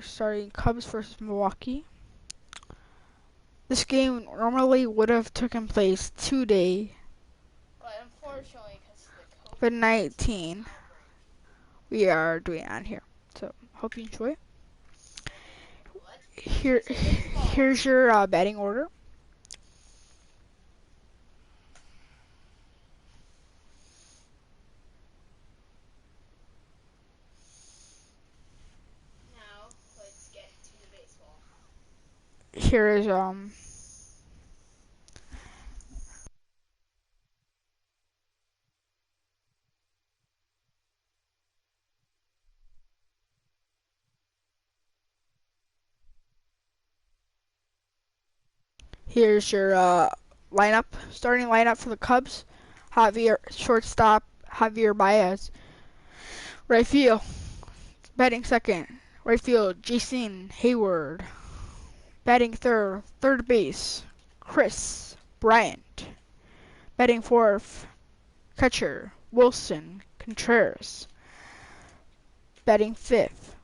starting Cubs versus Milwaukee. This game normally would have taken place today, But unfortunately, because of the but COVID 19, we are doing it on here. So hope you enjoy. Here's your batting order. now, let's get to the baseball. Here is here's your lineup, starting lineup for the Cubs. Javier, shortstop, Javier Baez. Right field, batting second. Right field, Jason Hayward. Batting third, third base, Chris Bryant. Batting fourth, catcher, Wilson Contreras. Batting fifth,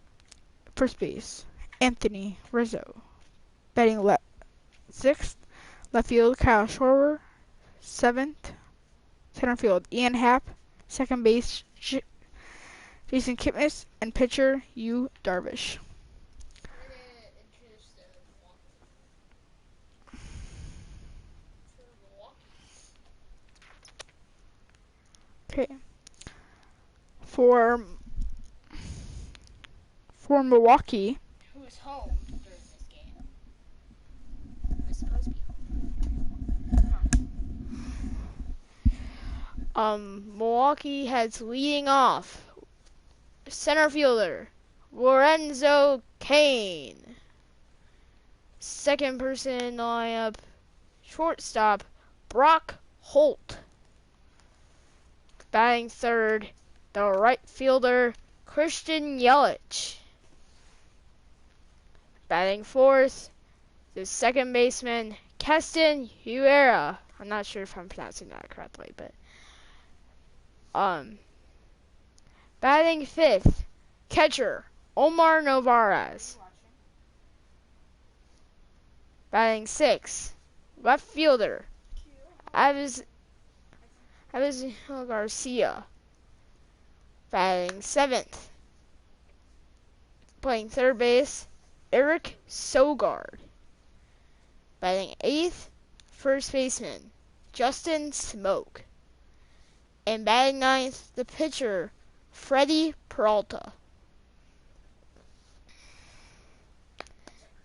first base, Anthony Rizzo. Batting sixth, left field, Kyle Schwarber. Seventh, center field, Ian Happ. Second base, Jason Kipnis. And pitcher, Yu Darvish. Okay. For Milwaukee, Who's home during this game? Who's supposed to be home? Milwaukee has leading off center fielder Lorenzo Cain. Second person in the lineup, shortstop Brock Holt. Batting third, the right fielder Christian Yelich. Batting fourth, the second baseman Keston Hiura. I'm not sure if I'm pronouncing that correctly, but batting fifth, catcher Omar Narvaez. Batting sixth, left fielder Avisail Garcia. Batting seventh, playing third base, Eric Sogard. Batting eighth, first baseman Justin Smoke. And batting ninth, the pitcher Freddie Peralta.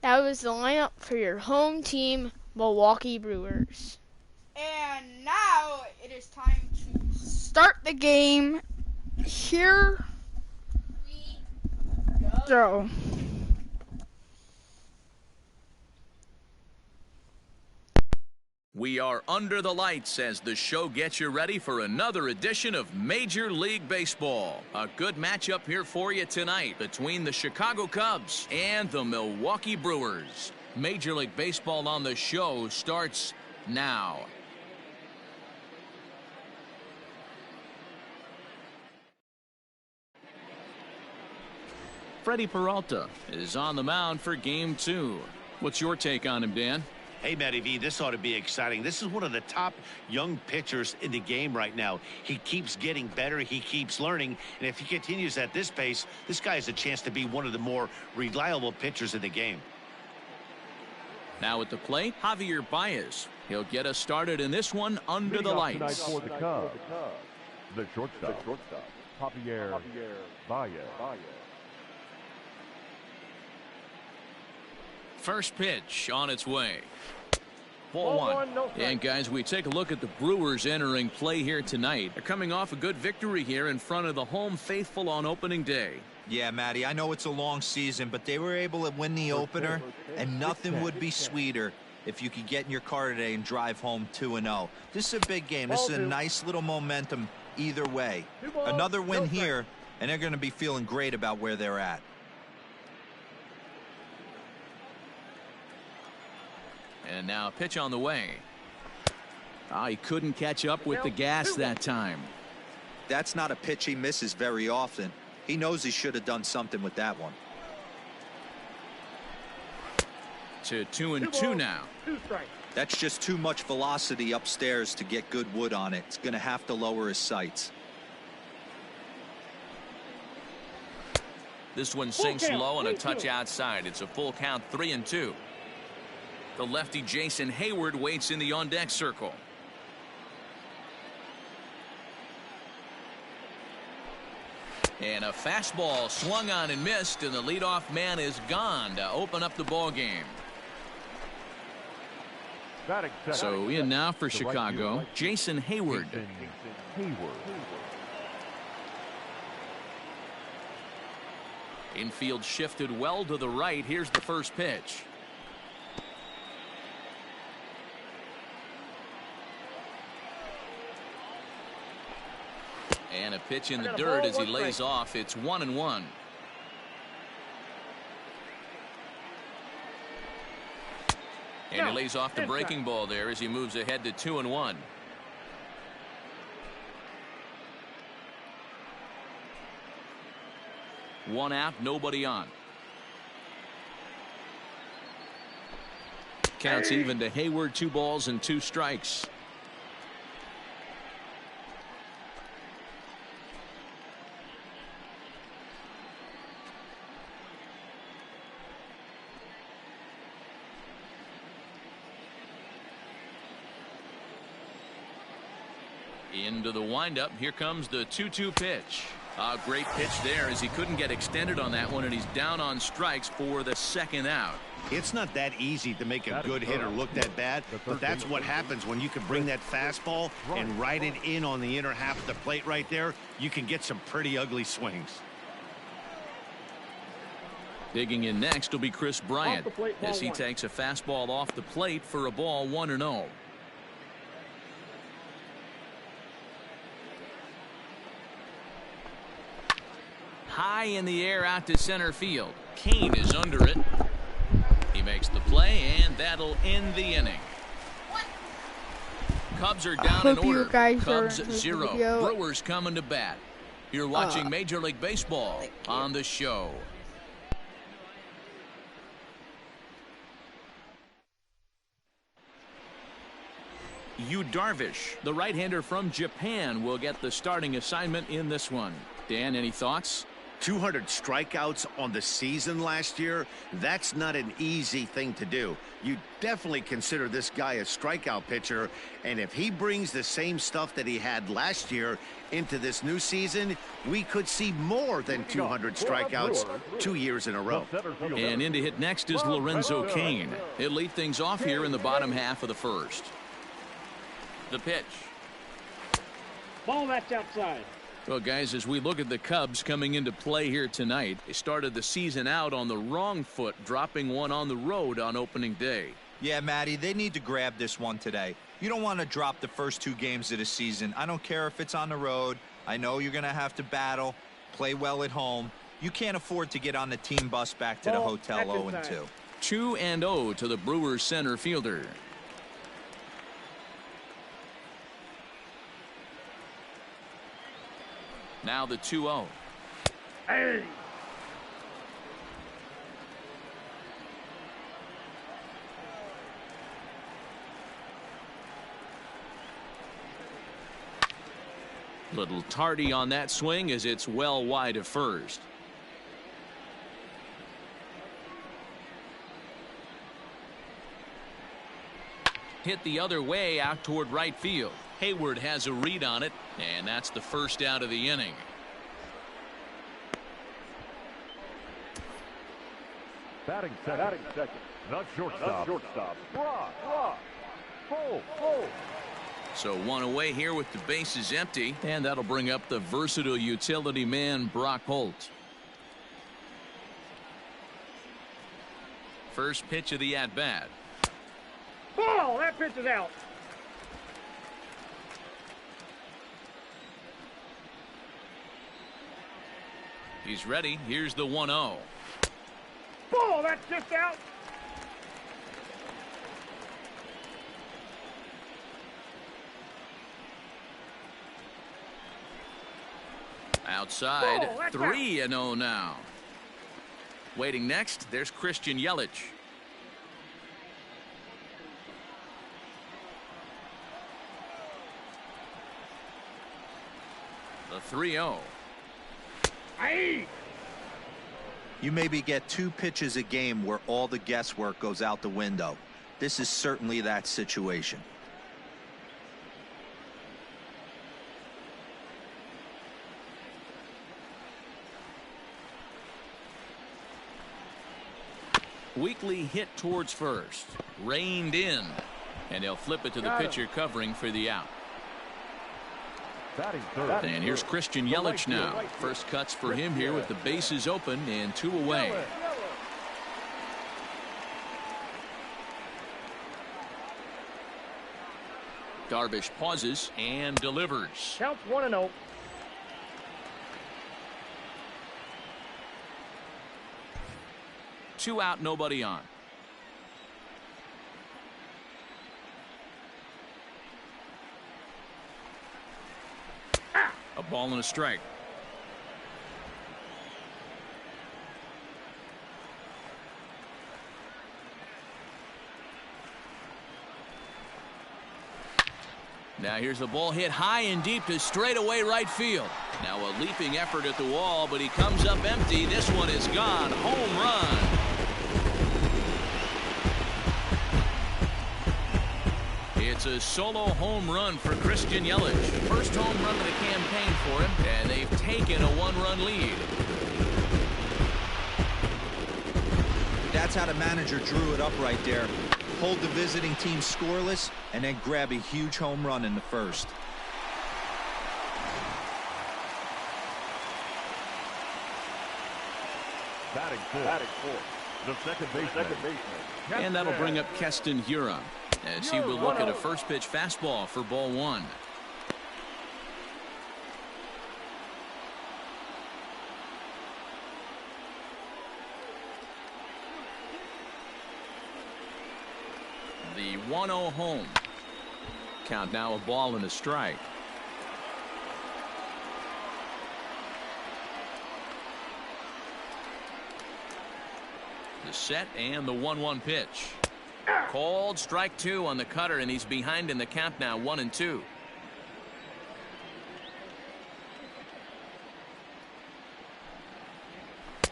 That was the lineup for your home team, Milwaukee Brewers. And now it is time to start the game. Here we go. We are under the lights as the show gets you ready for another edition of Major League Baseball. A good matchup here for you tonight between the Chicago Cubs and the Milwaukee Brewers. Major League Baseball on the show starts now. Freddie Peralta is on the mound for game 2. What's your take on him, Dan? Hey, Matty V, this ought to be exciting. This is one of the top young pitchers in the game right now. He keeps getting better. He keeps learning. And if he continues at this pace, this guy has a chance to be one of the more reliable pitchers in the game. Now at the plate, Javier Baez. He'll get us started in this one under the lights. For the Cubs, the shortstop, Javier Baez. First pitch on its way. Ball one. And guys, we take a look at the Brewers entering play here tonight. They're coming off a good victory here in front of the home faithful on opening day. Yeah, Matty, I know it's a long season, but they were able to win the opener, and nothing would be sweeter if you could get in your car today and drive home 2-0. This is a big game. This is a nice little momentum either way. Another win here, and they're going to be feeling great about where they're at. And now pitch on the way. He couldn't catch up with the gas that time. That's not a pitch he misses very often. He knows he should have done something with that one. to 2-2 now. That's just too much velocity upstairs to get good wood on it. It's going to have to lower his sights. This one sinks low and a touch outside. It's a full count, 3-2. The lefty Jason Hayward waits in the on-deck circle. And a fastball swung on and missed, and the leadoff man is gone to open up the ball game. So in now for Chicago, Jason Hayward. Infield shifted well to the right. Here's the first pitch. And a pitch in the dirt as he lays off. It's 1-1. And he lays off the breaking ball there as he moves ahead to 2-1. One out, nobody on. Counts even to Hayward, 2 balls and 2 strikes. Into the windup. Here comes the 2-2 pitch. A great pitch there as he couldn't get extended on that one, and he's down on strikes for the second out. It's not that easy to make a good hitter look that bad, but that's what happens when you can bring that fastball and ride it in on the inner half of the plate right there. You can get some pretty ugly swings. Digging in next will be Chris Bryant as he takes a fastball off the plate for a ball, 1-0. High in the air out to center field. Kane is under it. He makes the play, and that'll end the inning. Cubs are down in order. Cubs 0. Brewers coming to bat. You're watching Major League Baseball on the show. Yu Darvish, the right-hander from Japan, will get the starting assignment in this one. Dan, any thoughts? 200 strikeouts on the season last year. That's not an easy thing to do. You definitely consider this guy a strikeout pitcher, and if he brings the same stuff that he had last year into this new season, we could see more than 200 strikeouts 2 years in a row. And in to hit next is Lorenzo Cain. He'll lead things off here in the bottom half of the first. The pitch. Ball, that's outside. Well, guys, as we look at the Cubs coming into play here tonight, they started the season out on the wrong foot, dropping one on the road on opening day. Yeah, Matty, they need to grab this one today. You don't want to drop the first 2 games of the season. I don't care if it's on the road. I know you're going to have to battle, play well at home. You can't afford to get on the team bus back to the hotel 0-2. 2-0 to the Brewers center fielder. Now the 2-0. Hey. Little tardy on that swing as it's well wide of first. Hit the other way out toward right field. Hayward has a read on it, and that's the first out of the inning. Batting second. The shortstop. Rock. Full. So one away here with the bases empty, and that'll bring up the versatile utility man Brock Holt. First pitch of the at-bat. Ball, that pitch is out. He's ready. Here's the 1-0. Ball, that's just out. Outside, 3-0 now. Waiting next, there's Christian Yelich. The 3-0. Hey! You maybe get 2 pitches a game where all the guesswork goes out the window. This is certainly that situation. Weekly hit towards first. Reined in. And they'll flip it to the pitcher covering for the out. Batting third. And here's Christian Yelich now. First cuts for him here with the bases open and 2 away. Darvish pauses and delivers. Counts 1-0. Two out, nobody on. A ball and a strike. Now here's the ball hit high and deep to straightaway right field. Now a leaping effort at the wall, but he comes up empty. This one is gone. Home run. It's a solo home run for Christian Yelich. First home run of the campaign for him, and they've taken a 1-run lead. That's how the manager drew it up right there. Hold the visiting team scoreless and then grab a huge home run in the first. Batting fourth. The second baseman. And that'll bring up Keston Hiura as he will look at a first pitch fastball for ball 1. The 1-0 home. Count now, a ball and a strike. The set and the 1-1 pitch. Called strike 2 on the cutter, and he's behind in the count now, 1-2.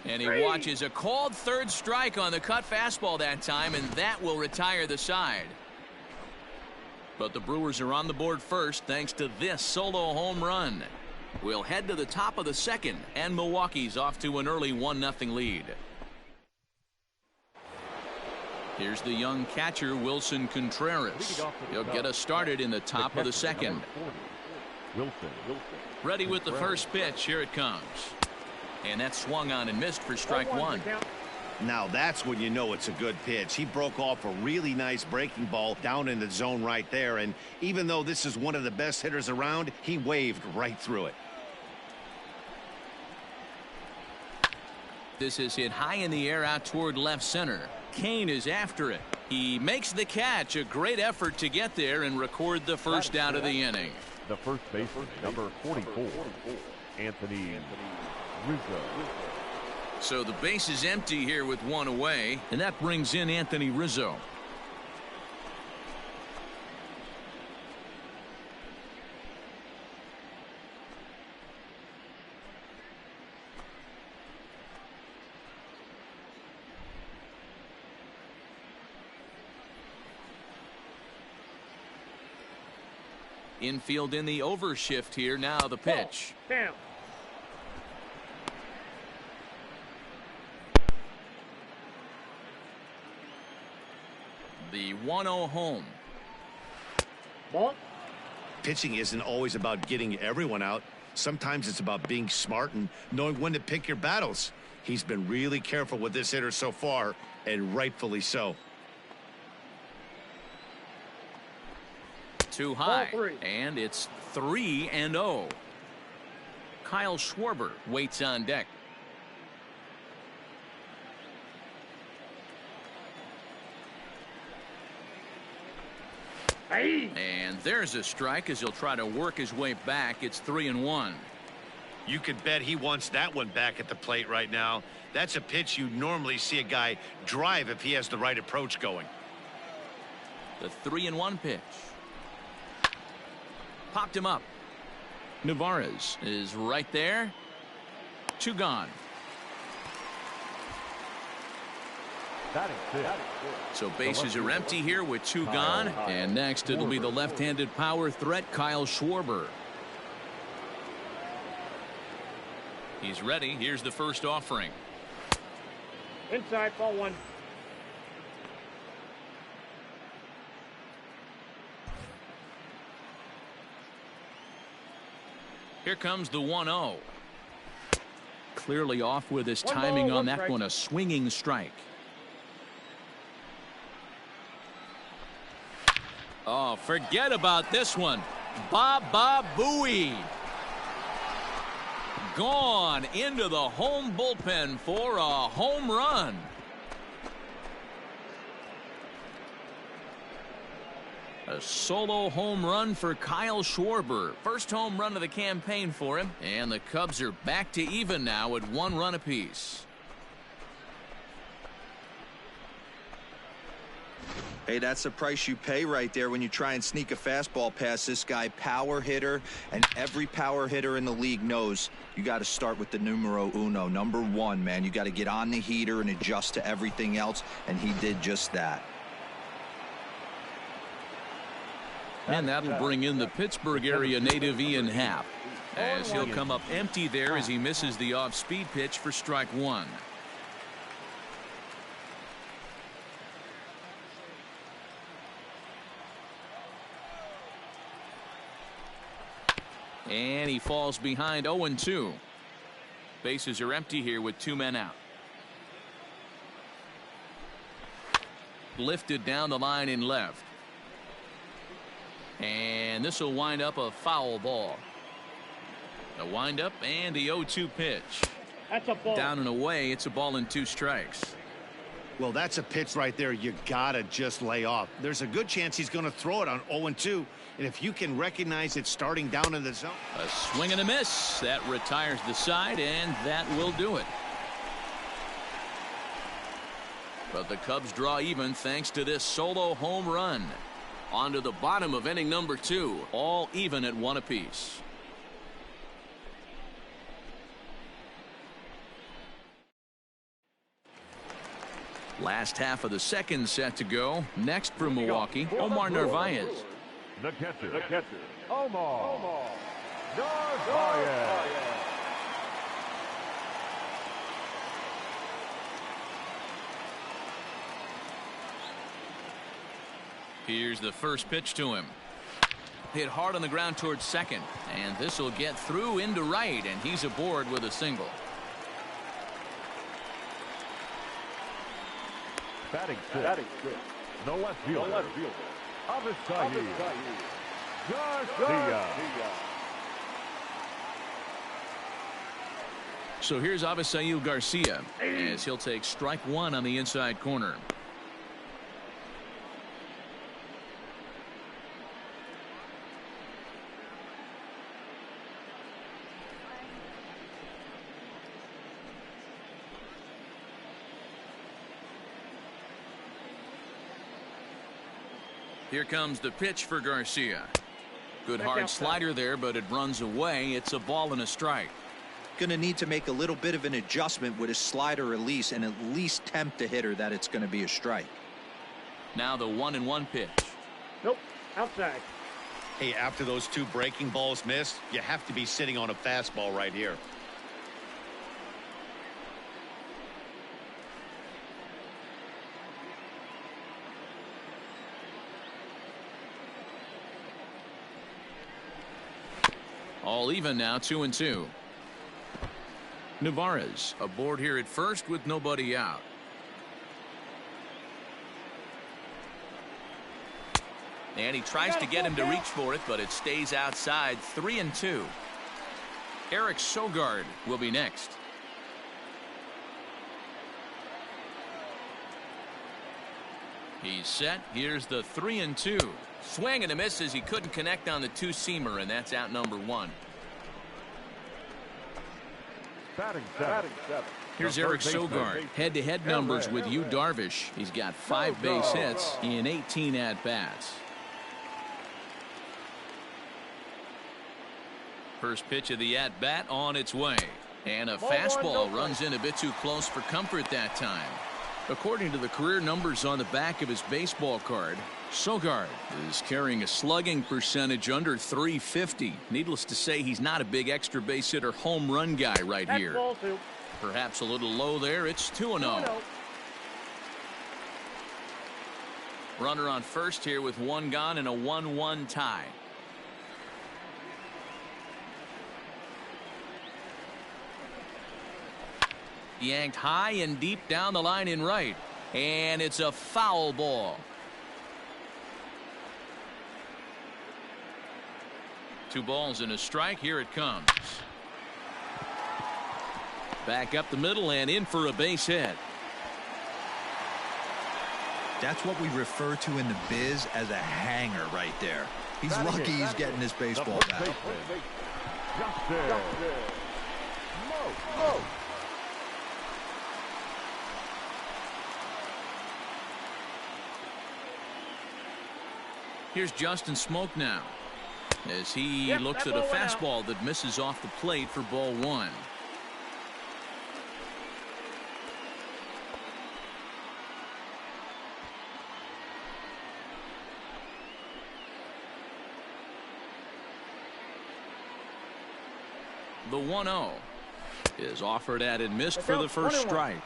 And he watches a called third strike on the cut fastball that time, and that will retire the side. But the Brewers are on the board first thanks to this solo home run. We'll head to the top of the second, and Milwaukee's off to an early 1-0 lead. Here's the young catcher, Wilson Contreras. He'll get us started in the top of the second. Ready with the first pitch. Here it comes. And that swung on and missed for strike 1. Now that's when you know it's a good pitch. He broke off a really nice breaking ball down in the zone right there. And even though this is one of the best hitters around, he waved right through it. This is hit high in the air out toward left center. Kane is after it. He makes the catch. A great effort to get there and record the first out of the inning. The first baseman, number 44, Anthony Rizzo. So the base is empty here with 1 away, and that brings in Anthony Rizzo. Infield in the overshift here. Now the pitch. Down. The 1-0 home. Ball. Pitching isn't always about getting everyone out. Sometimes it's about being smart and knowing when to pick your battles. He's been really careful with this hitter so far, and rightfully so. Too high, Ball 3. and it's 3-0. Kyle Schwarber waits on deck. Hey. And there's a strike as he'll try to work his way back. It's 3-1. You could bet he wants that one back at the plate right now. That's a pitch you normally see a guy drive if he has the right approach going. The 3-1 pitch. Popped him up. Narvaez is right there. 2 gone. So bases are empty here with 2 gone. And next it'll be the left-handed power threat, Kyle Schwarber. He's ready. Here's the first offering. Inside, ball 1. Here comes the 1-0. Clearly off with his timing on that one. A swinging strike. Oh, forget about this one. Baba Booey. Gone into the home bullpen for a home run. A solo home run for Kyle Schwarber. First home run of the campaign for him. And the Cubs are back to even now at 1 run apiece. Hey, that's the price you pay right there when you try and sneak a fastball past this guy. Power hitter, and every power hitter in the league knows you got to start with the numero uno, number 1, man. You got to get on the heater and adjust to everything else, and he did just that. And that'll bring in the Pittsburgh area native Ian Happ, as he'll come up empty there as he misses the off-speed pitch for strike 1. And he falls behind 0-2. Bases are empty here with 2 men out. Lifted down the line in left. And this will wind up a foul ball. A windup and the 0-2 pitch. That's a ball. Down and away. It's a ball and 2 strikes. Well, that's a pitch right there you gotta just lay off. There's a good chance he's going to throw it on 0-2, and if you can recognize it starting down in the zone. A swing and a miss. That retires the side, and that will do it. But the Cubs draw even thanks to this solo home run. On to the bottom of inning number 2, all even at 1 apiece. Last half of the second set to go. Next for Milwaukee, Omar Narvaez. The catcher, Omar Narvaez. Here's the first pitch to him. Hit hard on the ground towards second, and this will get through into right, and he's aboard with a single. Batting six. No left fielder. Avisail Garcia. So here's Avisail Garcia as he'll take strike 1 on the inside corner. Here comes the pitch for Garcia. Good hard slider there, but it runs away. It's a ball and a strike. Going to need to make a little bit of an adjustment with his slider release and at least tempt the hitter that it's going to be a strike. Now the 1-1 pitch. Nope, outside. Hey, after those 2 breaking balls missed, you have to be sitting on a fastball right here. All even now, 2-2. Narvaez aboard here at first with nobody out. And he tries to get him to reach for it, but it stays outside. 3-2. Eric Sogard will be next. He's set. Here's the 3-2. Swing and a miss as he couldn't connect on the 2-seamer, and that's out number 1. Batting seven. Here's Eric Sogard. Head-to-head numbers with Yu Darvish. He's got 5 base hits in 18 at-bats. First pitch of the at-bat on its way. And a Ball one, fastball no runs in a bit too close for comfort that time. According to the career numbers on the back of his baseball card, Sogard is carrying a slugging percentage under .350. Needless to say, he's not a big extra base hitter home run guy right That's here. ball 2. Perhaps a little low there. It's 2-0. Runner on first here with one gone and a 1-1 tie. Yanked high and deep down the line in right. And it's a foul ball. 2 balls and a strike. Here it comes. Back up the middle and in for a base hit. That's what we refer to in the biz as a hanger right there. He's lucky he's getting this baseball back. Here's Justin Smoke now as he looks at a fastball that misses off the plate for ball 1. The 1-0 is offered at and missed for the first strike.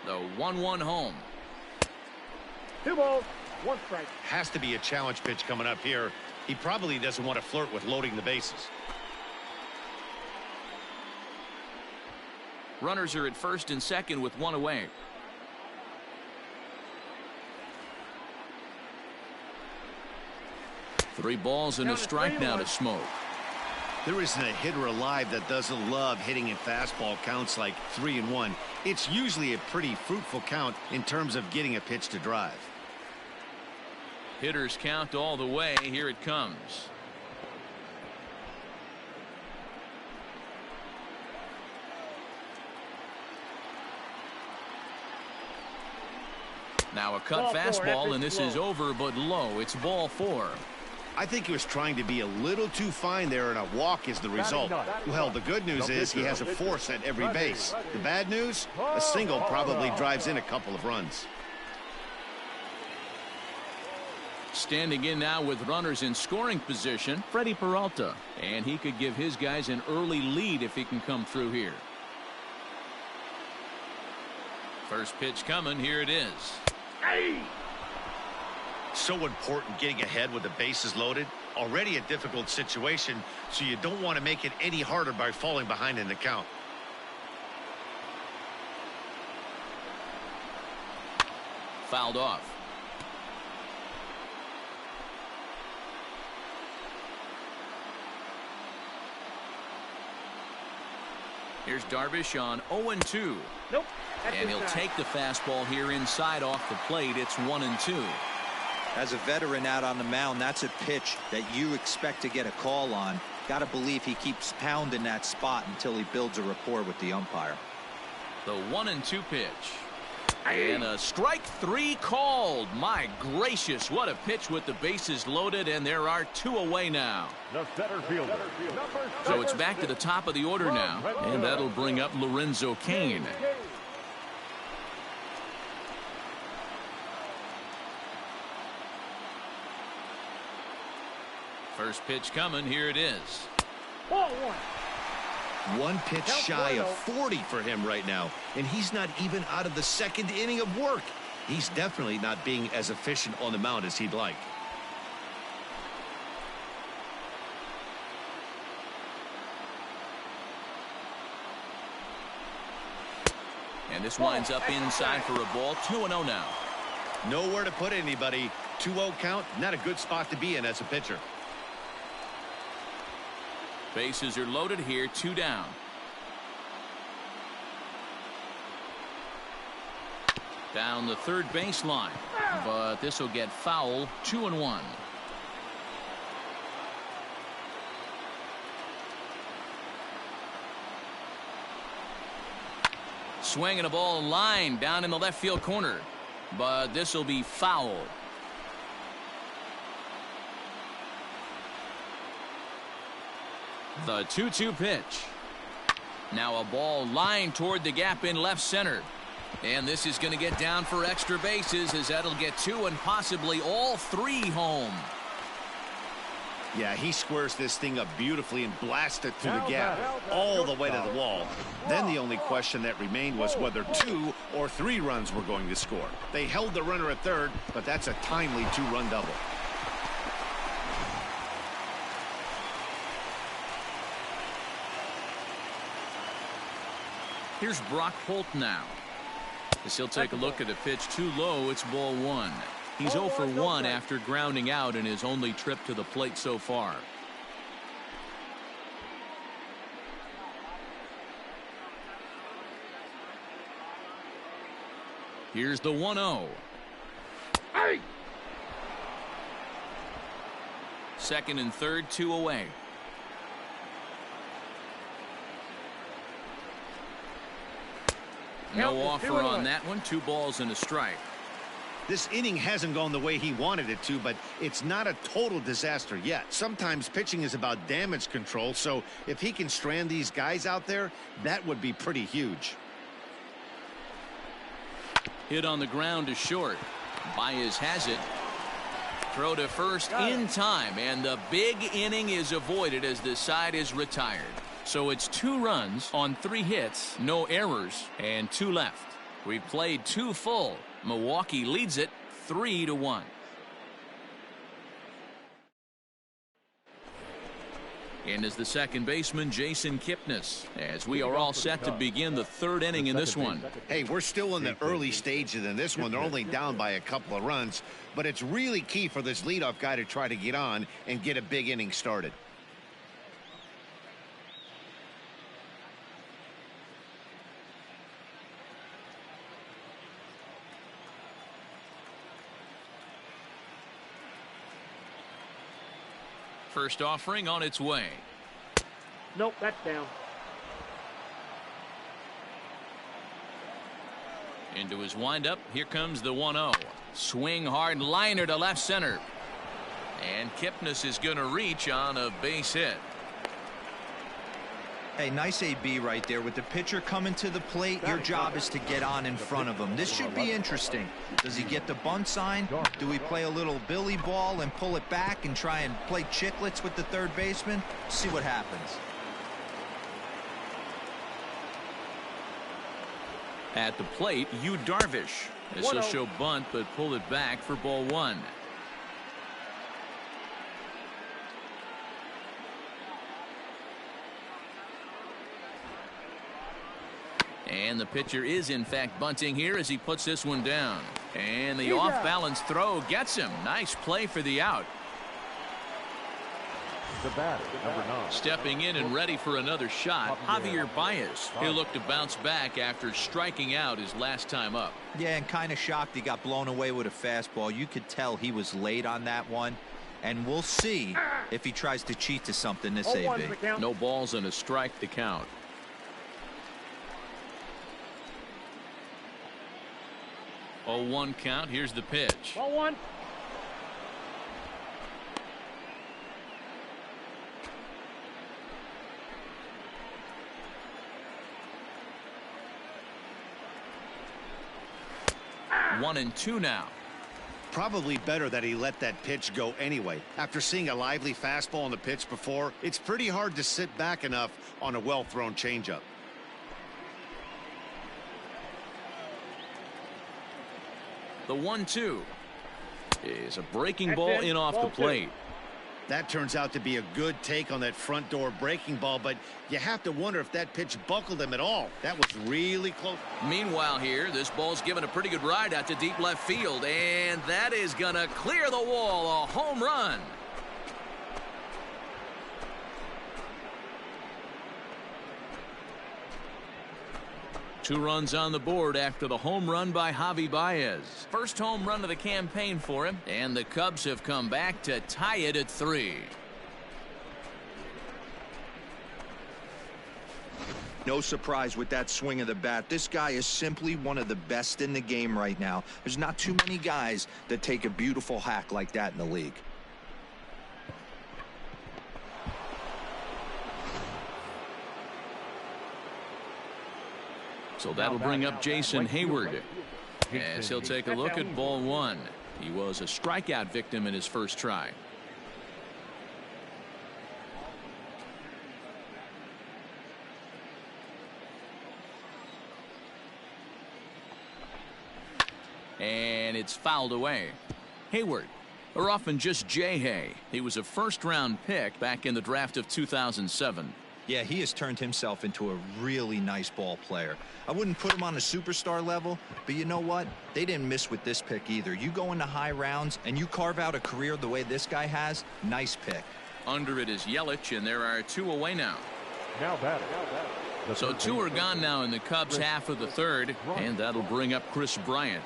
The 1-1 home. 2 balls, 1 strike. Has to be a challenge pitch coming up here. He probably doesn't want to flirt with loading the bases. Runners are at first and second with 1 away. Three balls and a strike now to Smoke. There isn't a hitter alive that doesn't love hitting in fastball counts like 3-1. It's usually a pretty fruitful count in terms of getting a pitch to drive. Hitters count all the way. Here it comes. Now a cut fastball, and this is over but low. It's ball 4. I think he was trying to be a little too fine there, and a walk is the result. Well, the good news is he has a force at every base. The bad news? A single probably drives in a couple of runs. Standing in now with runners in scoring position, Freddie Peralta. And he could give his guys an early lead if he can come through here. First pitch coming. Here it is. Hey! So important getting ahead with the bases loaded. Already a difficult situation, so you don't want to make it any harder by falling behind in the count. Fouled off. Here's Darvish on 0-2. Nope. And he'll take the fastball here inside off the plate. It's 1-2. As a veteran out on the mound, that's a pitch that you expect to get a call on. Got to believe he keeps pounding that spot until he builds a rapport with the umpire. The 1-2 pitch. And a strike 3 called. My gracious, what a pitch with the bases loaded, and there are 2 away now. The center fielder. So it's back to the top of the order now, and that'll bring up Lorenzo Cain. First pitch coming. Here it is. Ball 1. One pitch shy of 40 for him right now, and he's not even out of the second inning of work. He's definitely not being as efficient on the mound as he'd like. And this winds up inside for a ball. 2-0 now. Nowhere to put anybody. 2-0 count, not a good spot to be in as a pitcher. Bases are loaded here. 2 down. Down the third baseline. but this will get foul. 2-1. Swinging a ball line down in the left field corner, but this will be foul. The 2-2 pitch. Now a ball lined toward the gap in left center. And this is going to get down for extra bases, as that'll get 2 and possibly all 3 home. Yeah, he squares this thing up beautifully and blasts it through the gap all the way to the wall. Then the only question that remained was whether 2 or 3 runs were going to score. They held the runner at third, but that's a timely 2-run double. Here's Brock Holt now. As he'll take a look at a pitch too low, it's ball 1. He's 0 for 1 after grounding out in his only trip to the plate so far. Here's the 1-0. Hey! Second and third, 2 away. No offer on that one. 2 balls and a strike. This inning hasn't gone the way he wanted it to, but it's not a total disaster yet. Sometimes pitching is about damage control, so if he can strand these guys out there, that would be pretty huge. Hit on the ground to short. Baez has it. Throw to first in time, and the big inning is avoided as the side is retired. So it's 2 runs on 3 hits, no errors, and 2 left. We've played 2 full. Milwaukee leads it 3-1. And is the second baseman, Jason Kipnis, as we are all set to begin the 3rd inning in this one. Hey, we're still in the early stages in this one. They're only down by a couple of runs, but it's really key for this leadoff guy to try to get on and get a big inning started. First offering on its way. Nope, that's down. Into his windup. Here comes the 1-0. Swing hard liner to left center. And Kipnis is going to reach on a base hit. Hey, nice AB right there. With the pitcher coming to the plate, your job is to get on in front of him. This should be interesting. Does he get the bunt sign? Do we play a little billy ball and pull it back and try and play chicklets with the third baseman? See what happens. At the plate, Yu Darvish. This will show bunt, but pull it back for ball 1. And the pitcher is in fact bunting here as he puts this one down. And the off-balance throw gets him. Nice play for the out. The batter, number 9. Stepping in and ready for another shot, Javier Baez. He'll look to bounce back after striking out his last time up. Yeah, and kind of shocked he got blown away with a fastball. You could tell he was late on that one. And we'll see if he tries to cheat to something this AB. No balls and a strike to count. Oh, 1 count. Here's the pitch. Ball 1. One and 2 now. Probably better that he let that pitch go anyway. After seeing a lively fastball on the pitch before, it's pretty hard to sit back enough on a well-thrown changeup. The 1-2 is a breaking ball in off the plate. That turns out to be a good take on that front door breaking ball, but you have to wonder if that pitch buckled him at all. That was really close. Meanwhile here, this ball's given a pretty good ride out to deep left field, and that is gonna clear the wall. A home run. 2 runs on the board after the home run by Javi Baez. First home run of the campaign for him, and the Cubs have come back to tie it at 3. No surprise with that swing of the bat. This guy is simply one of the best in the game right now. There's not too many guys that take a beautiful hack like that in the league. So that'll bring up Jason Hayward as he'll take a look at ball 1. He was a strikeout victim in his first try. And it's fouled away. Hayward, or often just J-Hay. He was a first-round pick back in the draft of 2007. Yeah, he has turned himself into a really nice ball player. I wouldn't put him on a superstar level, but you know what? They didn't miss with this pick either. You go into high rounds and you carve out a career the way this guy has, nice pick. Under it is Yelich, and there are 2 away now. Now batting. So 2 are gone now in the Cubs' half of the third, and that'll bring up Chris Bryant.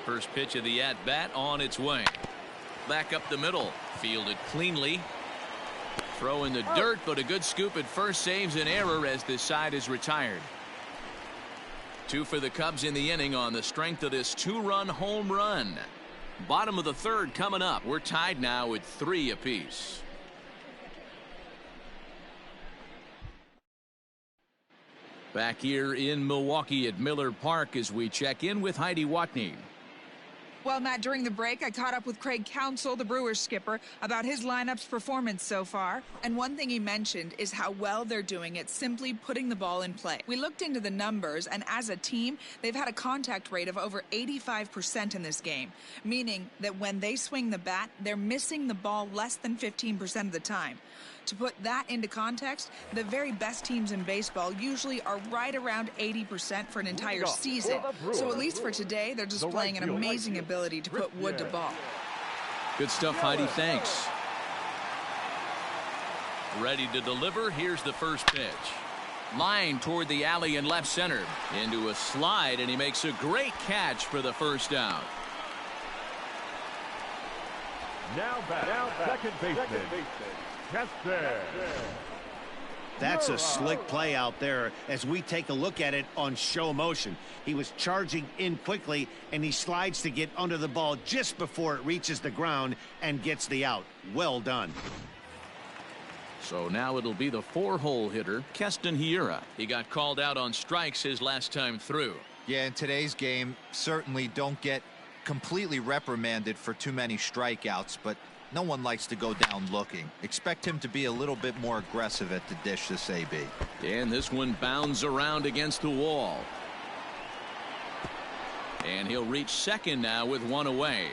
First pitch of the at-bat on its way. Back up the middle. Fielded cleanly. Throw in the dirt, but a good scoop at first saves an error as this side is retired. 2 for the Cubs in the inning on the strength of this 2-run home run. Bottom of the third coming up. We're tied now at 3 apiece. Back here in Milwaukee at Miller Park as we check in with Heidi Watney. Well, Matt, during the break, I caught up with Craig Counsell, the Brewers skipper, about his lineup's performance so far. And one thing he mentioned is how well they're doing at simply putting the ball in play. We looked into the numbers, and as a team, they've had a contact rate of over 85% in this game, meaning that when they swing the bat, they're missing the ball less than 15% of the time. To put that into context, the very best teams in baseball usually are right around 80% for an entire season. So at least for today, they're displaying an amazing ability to put wood to ball. Good stuff, Heidi. Thanks. Ready to deliver. Here's the first pitch. Line toward the alley in left center. Into a slide, and he makes a great catch for the first down. Now back. Second baseman. That's a slick play out there as we take a look at it on show motion. He was charging in quickly, and he slides to get under the ball just before it reaches the ground and gets the out. Well done. So now it'll be the 4-hole hitter, Keston Hiura. He got called out on strikes his last time through. Yeah, in today's game, certainly don't get completely reprimanded for too many strikeouts, but no one likes to go down looking. Expect him to be a little bit more aggressive at the dish this AB. And this one bounds around against the wall. And he'll reach second now with 1 away.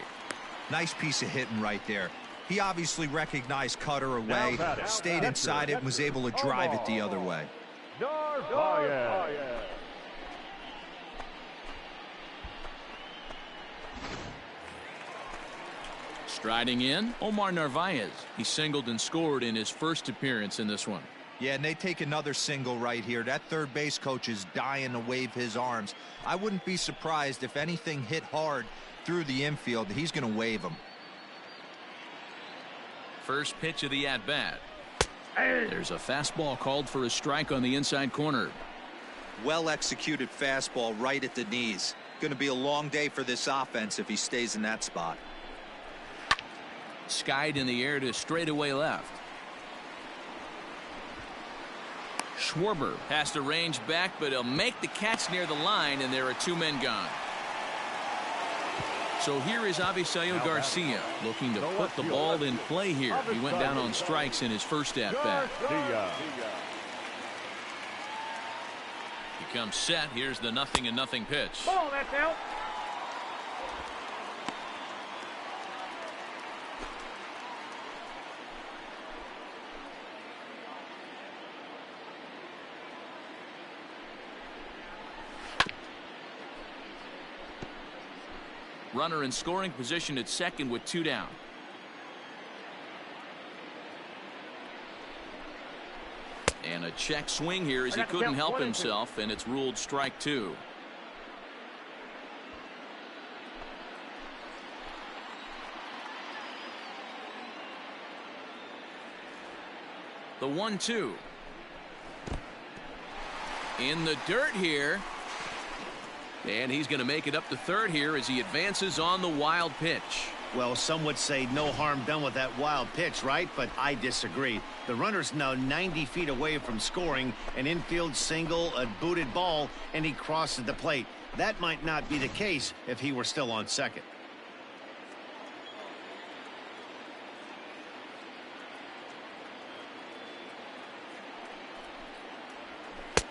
Nice piece of hitting right there. He obviously recognized Cutter away, stayed inside it, and was able to drive it the other way. Narvaez. Striding in, Omar Narvaez. He singled and scored in his first appearance in this one. Yeah, and they take another single right here. That third base coach is dying to wave his arms. I wouldn't be surprised if anything hit hard through the infield. He's going to wave them. First pitch of the at-bat. There's a fastball called for a strike on the inside corner. Well executed fastball right at the knees. Going to be a long day for this offense if he stays in that spot. Skied in the air to straightaway left. Schwarber has to range back, but he'll make the catch near the line, and there are 2 men gone. So here is Avisail Garcia looking to put the ball in play here. He went down on strikes in his first at-bat. He comes set. Here's the 0-0 pitch. Ball, that's out. Runner in scoring position at second with 2 down. And a check swing here as he couldn't help himself, and it's ruled strike 2. The 1-2. In the dirt here. And he's going to make it up to third here as he advances on the wild pitch. Well, some would say no harm done with that wild pitch, right? But I disagree. The runner's now 90 feet away from scoring an infield single, a booted ball, and he crosses the plate. That might not be the case if he were still on second.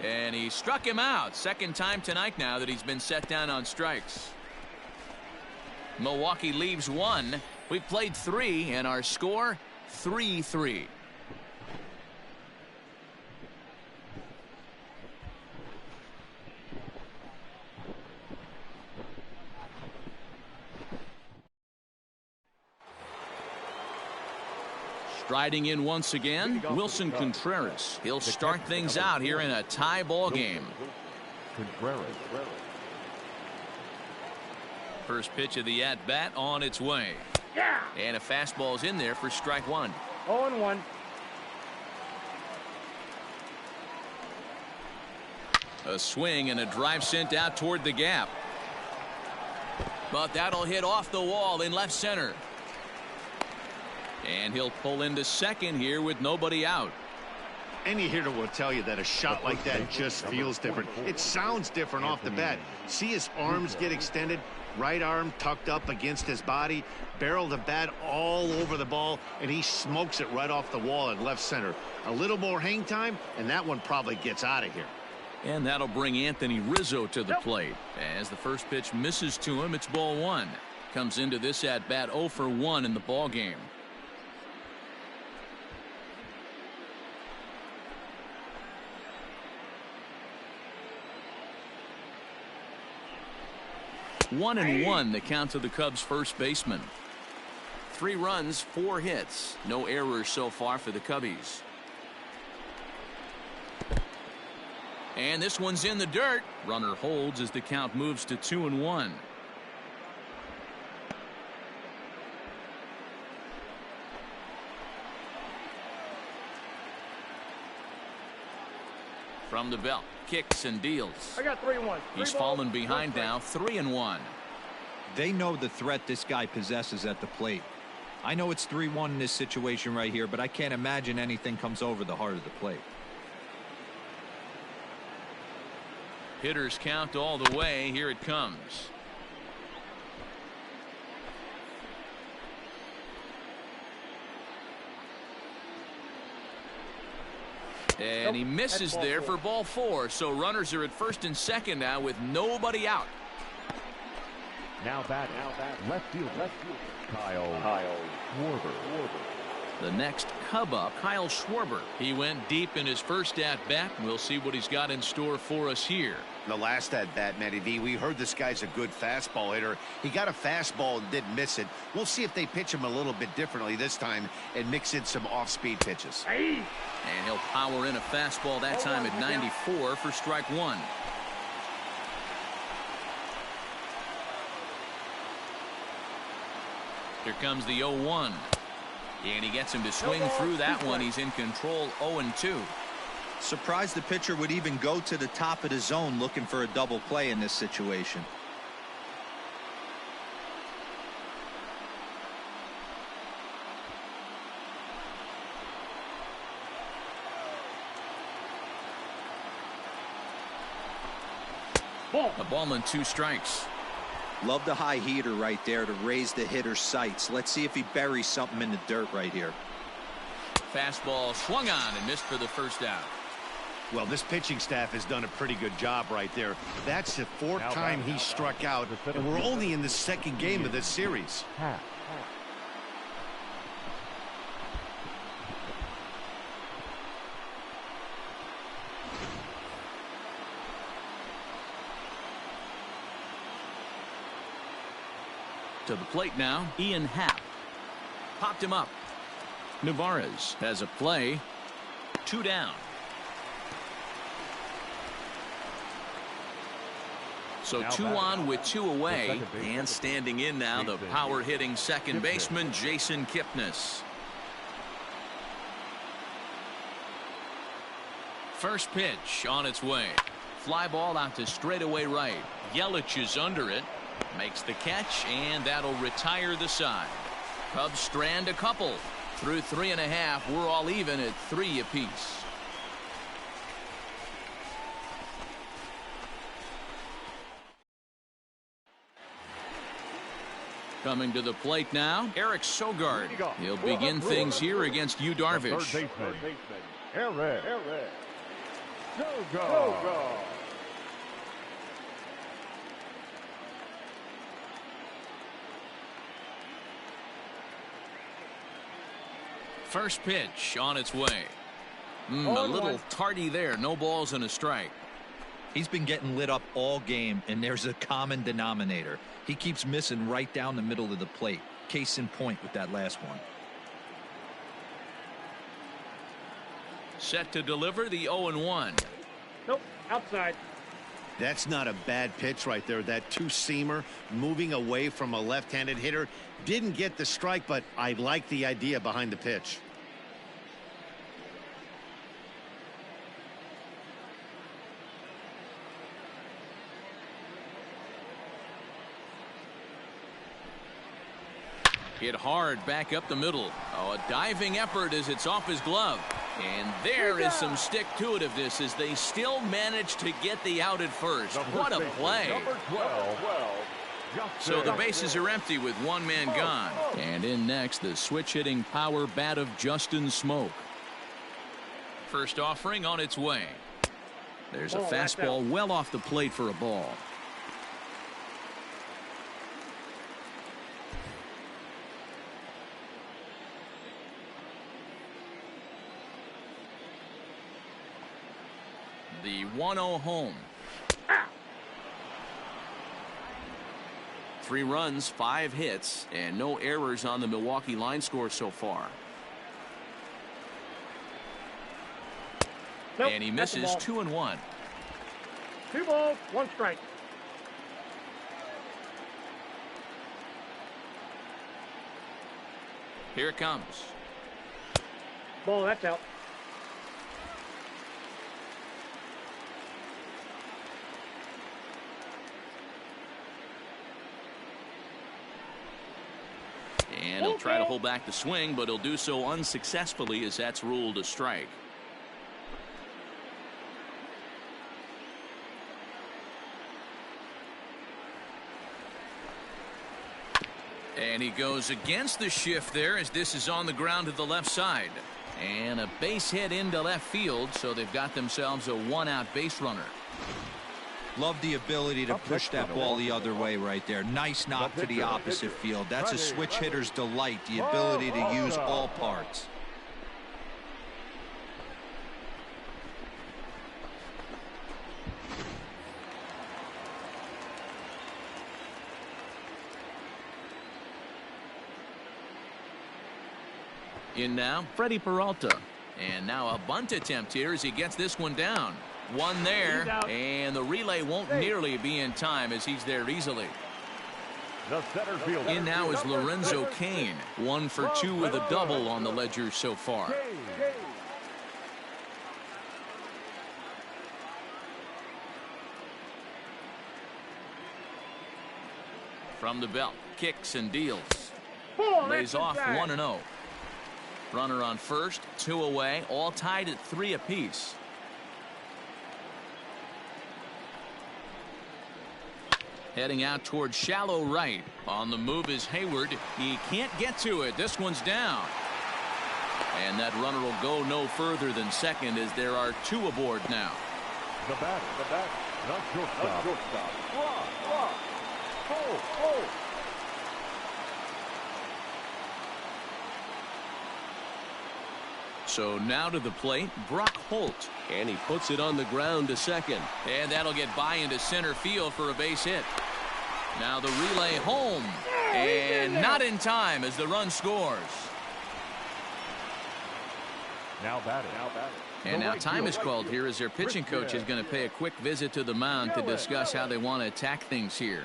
And he struck him out. Second time tonight now that he's been set down on strikes. Milwaukee leaves 1. We've played 3, and our score 3-3. Striding in once again, Wilson Contreras. He'll start things out here in a tie ball game. First pitch of the at-bat on its way. And a fastball's in there for strike 1. 0-1. A swing and a drive sent out toward the gap. But that'll hit off the wall in left center. And he'll pull into second here with nobody out. Any hitter will tell you that a shot like that just feels different. It sounds different off the bat. See his arms get extended, right arm tucked up against his body, barrel the bat all over the ball, and he smokes it right off the wall in left center. A little more hang time, and that one probably gets out of here. And that'll bring Anthony Rizzo to the plate. As the first pitch misses to him, it's ball 1. Comes into this at-bat 0 for 1 in the ball game. One and 1 the count to the Cubs first baseman. 3 runs, 4 hits. No errors so far for the Cubbies. And this one's in the dirt. Runner holds as the count moves to 2-1. From the belt, kicks and deals. I got 3-1. He's fallen behind now, 3-1. They know the threat this guy possesses at the plate. I know it's 3-1 in this situation right here, but I can't imagine anything comes over the heart of the plate. Hitters count all the way. Here it comes. And he misses there for ball 4. So runners are at first and second now with nobody out. Now batting. Left field. Kyle Schwarber. The next Cub up, Kyle Schwarber. He went deep in his first at-bat. We'll see what he's got in store for us here. The last at-bat, Matty V, we heard this guy's a good fastball hitter. He got a fastball and didn't miss it. We'll see if they pitch him a little bit differently this time and mix in some off-speed pitches. And he'll power in a fastball that time at 94 for strike 1. Here comes the 0-1. And he gets him to swing through that one. He's in control, 0-2. Surprised the pitcher would even go to the top of the zone looking for a double play in this situation. A ball and 2 strikes. Love the high heater right there to raise the hitter's sights. Let's see if he buries something in the dirt right here. Fastball swung on and missed for the first out. Well, this pitching staff has done a pretty good job right there. That's the 4th time he struck out, and we're only in the 2nd game of this series. To the plate now, Ian Happ. Popped him up. Nevarez has a play. 2 down. So 2 on with 2 away, and standing in now the power-hitting second baseman, Jason Kipnis. First pitch on its way. Fly ball out to straightaway right. Yelich is under it. Makes the catch, and that'll retire the side. Cubs strand a couple. Through 3.5, we're all even at 3 apiece. Coming to the plate now, Eric Sogard. He'll begin things here against Yu Darvish. Eric Sogard. First pitch on its way. A little tardy there. No balls and a strike. He's been getting lit up all game, and there's a common denominator. He keeps missing right down the middle of the plate. Case in point with that last one. Set to deliver the 0-1. Nope, outside. That's not a bad pitch right there. That two-seamer moving away from a left-handed hitter. Didn't get the strike, but I like the idea behind the pitch. Hit hard back up the middle. Oh, a diving effort as it's off his glove. And there is some stick-to-itiveness as they still manage to get the out at first. What a play. Number 12. So the bases are empty with 1 man gone. And in next, the switch-hitting power bat of Justin Smoak. First offering on its way. There's a fastball well off the plate for a ball. The 1-0 home. 3 runs, 5 hits, and no errors on the Milwaukee line score so far. Nope, and he misses 2-1. 2 balls, 1 strike. Here it comes. Ball, that's out. And he'll try to hold back the swing, but he'll do so unsuccessfully as that's ruled a strike. And he goes against the shift there as this is on the ground to the left side. And a base hit into left field, so they've got themselves a 1-out base runner. Love the ability to push that ball the other way right there. Nice knock to the opposite field. That's a switch hitter's delight, the ability to use all parts. In now, Freddie Peralta. And now a bunt attempt here as he gets this one down. One there, and the relay won't nearly be in time as he's there easily. In now is Lorenzo Cain. 1 for 2 with a double on the ledger so far. From the belt, kicks and deals. Lays off 1-0. Runner on first, 2 away, all tied at 3 apiece. Heading out towards shallow right. On the move is Hayward. He can't get to it. This one's down. And that runner will go no further than second as there are 2 aboard now. The batter, not shortstop. So now to the plate, Brock Holt. And he puts it on the ground to second. And that'll get by into center field for a base hit. Now the relay home. And not in time as the run scores. Now batting. And now time is called here as their pitching coach is going to pay a quick visit to the mound to discuss how they want to attack things here.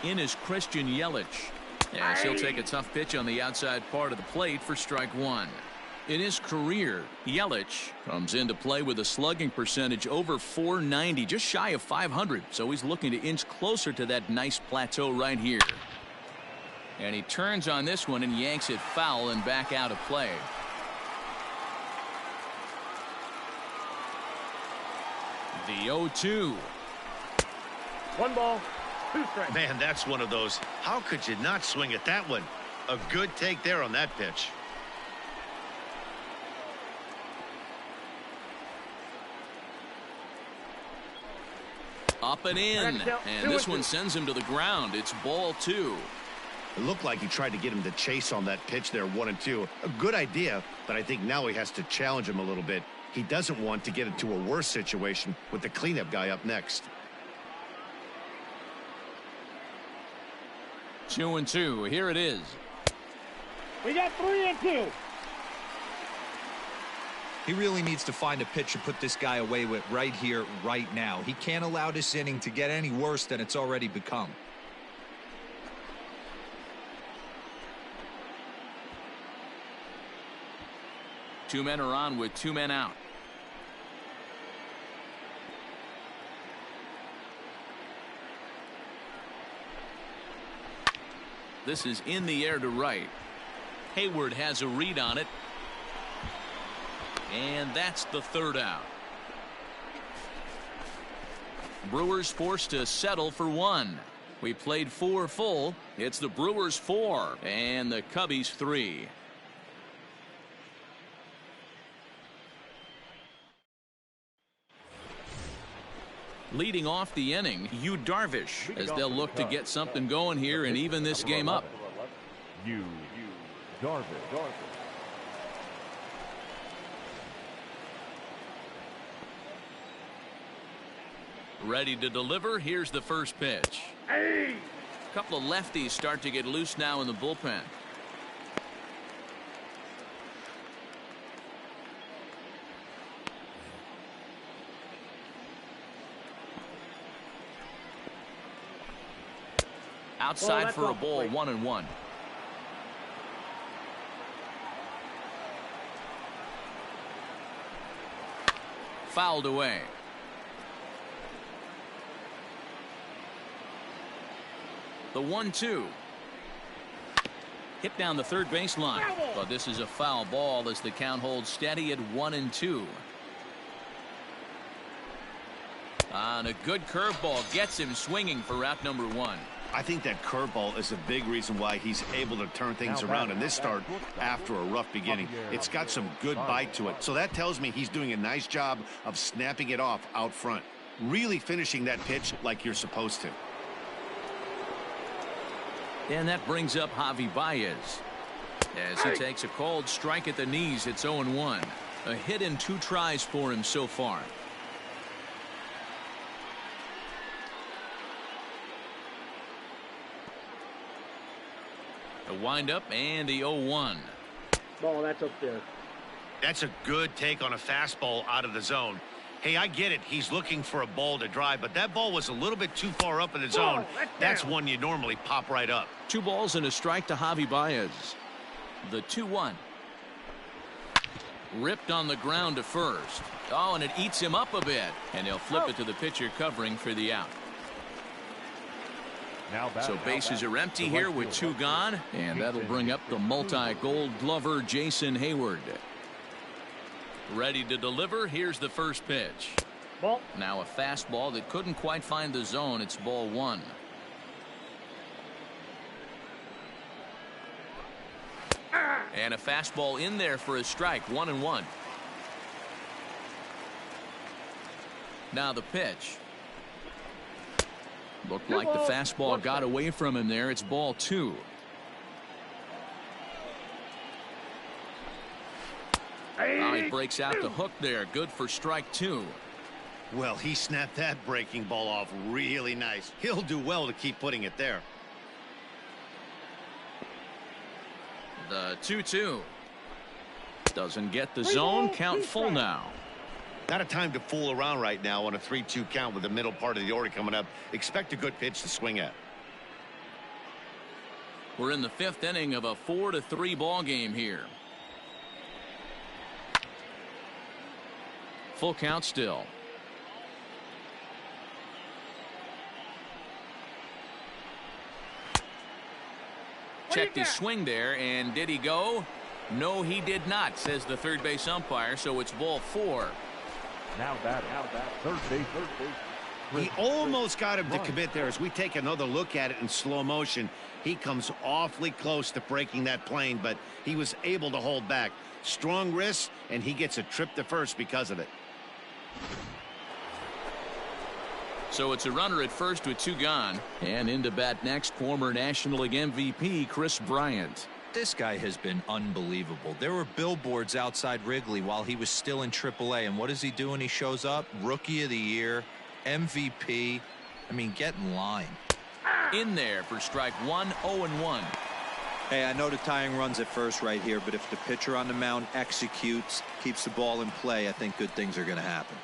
In is Christian Yelich. Yes, he'll take a tough pitch on the outside part of the plate for strike one. In his career, Yelich comes into play with a slugging percentage over .490, just shy of .500. So he's looking to inch closer to that nice plateau right here. And he turns on this one and yanks it foul and back out of play. The 0-2. 1 ball, 2 strikes. Man, that's one of those. How could you not swing at that one? A good take there on that pitch. Up and in, and this one sends him to the ground. It's ball 2. It looked like he tried to get him to chase on that pitch there, 1-2. A good idea, but I think now he has to challenge him a little bit. He doesn't want to get into a worse situation with the cleanup guy up next. 2-2. Here it is. We got 3-2. He really needs to find a pitch to put this guy away with right here, right now. He can't allow this inning to get any worse than it's already become. Two men are on with 2 men out. This is in the air to right. Hayward has a read on it. And that's the 3rd out. Brewers forced to settle for 1. We played 4 full. It's the Brewers 4 and the Cubbies 3. Leading off the inning, Yu Darvish, as they'll look to get something going here and even this game up. Yu Darvish. Ready to deliver. Here's the first pitch. A couple of lefties start to get loose now in the bullpen. Outside for a ball, 1-1. Fouled away. The 1-2. Hit down the third baseline. But this is a foul ball as the count holds steady at 1-2. And a good curveball gets him swinging for out number 1. I think that curveball is a big reason why he's able to turn things around in this start after a rough beginning. It's got some good bite to it. So that tells me he's doing a nice job of snapping it off out front. Really finishing that pitch like you're supposed to. And that brings up Javi Baez. As he takes a cold strike at the knees, it's 0-1. A hit in 2 tries for him so far. The windup and the 0-1. Ball, that's up there. That's a good take on a fastball out of the zone. Hey, I get it. He's looking for a ball to drive, but that ball was a little bit too far up in the zone. That's one you normally pop right up. 2 balls and a strike to Javi Baez. The 2-1. Ripped on the ground to first. Oh, and it eats him up a bit. And he'll flip it to the pitcher covering for the out. So bases are empty here with 2 gone. And that'll bring up the multi-gold glover Jason Hayward. Ready to deliver. Here's the first pitch. Ball. Now a fastball that couldn't quite find the zone. It's ball 1. And a fastball in there for a strike. 1-1. Now the pitch. Looked like the fastball got away from him there. It's ball 2. Now he breaks out the hook there. Good for strike 2. Well, he snapped that breaking ball off really nice. He'll do well to keep putting it there. The 2-2. Doesn't get the zone. Count full now. Not a time to fool around right now on a 3-2 count with the middle part of the order coming up. Expect a good pitch to swing at. We're in the 5th inning of a 4-3 ball game here. Full count still. Checked his swing there, and did he go? No, he did not, says the third base umpire, so it's ball 4. Now that, third base. He almost got him to commit there. As we take another look at it in slow motion, he comes awfully close to breaking that plane, but he was able to hold back. Strong wrist, and he gets a trip to first because of it. So it's a runner at first with 2 gone. And into bat next, former National League MVP Kris Bryant. This guy has been unbelievable. There were billboards outside Wrigley while he was still in AAA. And what does he do when he shows up? Rookie of the Year, MVP. I mean, get in line. In there for strike 1, 0-1. Hey, I know the tying run's at first right here, but if the pitcher on the mound executes, keeps the ball in play, I think good things are going to happen.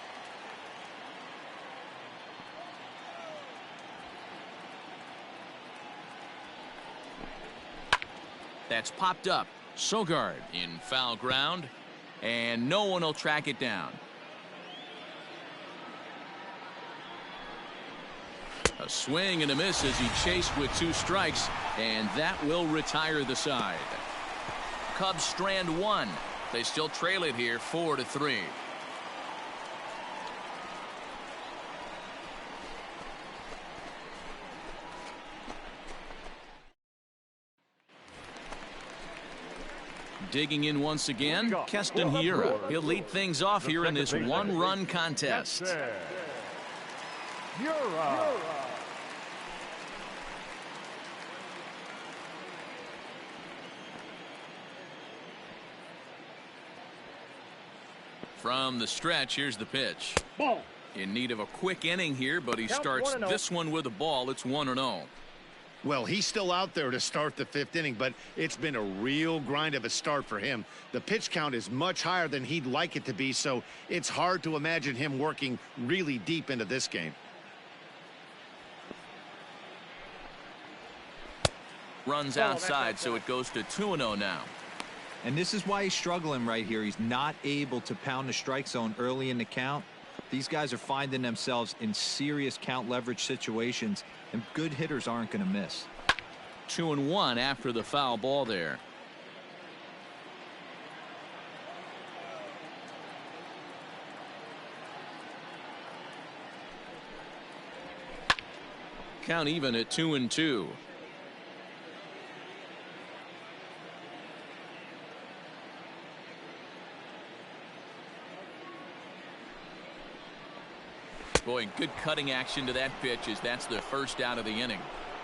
That's popped up. Sogard in foul ground, and no one will track it down. A swing and a miss as he chased with 2 strikes, and that will retire the side. Cubs strand 1. They still trail it here 4-3. Digging in once again, Keston Hiura. He'll lead things off here in this 1-run contest. From the stretch, here's the pitch. Ball. In need of a quick inning here, but he starts this one with a ball. It's 1-0. Well, he's still out there to start the 5th inning, but it's been a real grind of a start for him. The pitch count is much higher than he'd like it to be, so it's hard to imagine him working really deep into this game. Runs outside, so it goes to 2-0 now. And this is why he's struggling right here. He's not able to pound the strike zone early in the count. These guys are finding themselves in serious count leverage situations, and good hitters aren't going to miss. 2-1 after the foul ball there. Count even at 2-2. Boy, good cutting action to that pitch as that's the first out of the inning.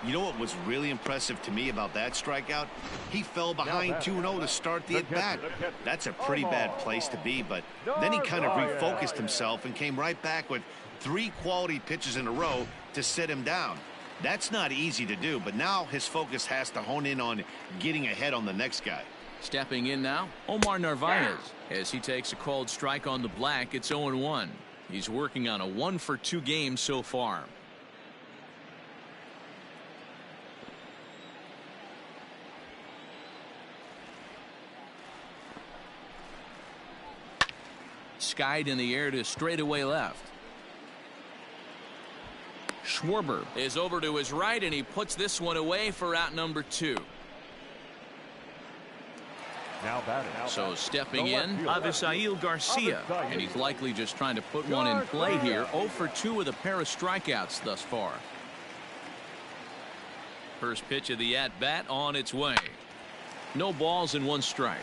You know what was really impressive to me about that strikeout? He fell behind 2-0 to start the at-bat. That's a pretty bad place to be, but then he kind of refocused himself and came right back with 3 quality pitches in a row to sit him down. That's not easy to do, but now his focus has to hone in on getting ahead on the next guy. Stepping in now, Omar Narvaez. As he takes a called strike on the black, it's 0-1. He's working on a 1-for-2 game so far. Skied in the air to straightaway left. Schwarber is over to his right, and he puts this one away for out number 2. So stepping in, Avisail Garcia, and he's likely just trying to put one in play here. 0-for-2 with a pair of strikeouts thus far. First pitch of the at-bat on its way. No balls and 1 strike.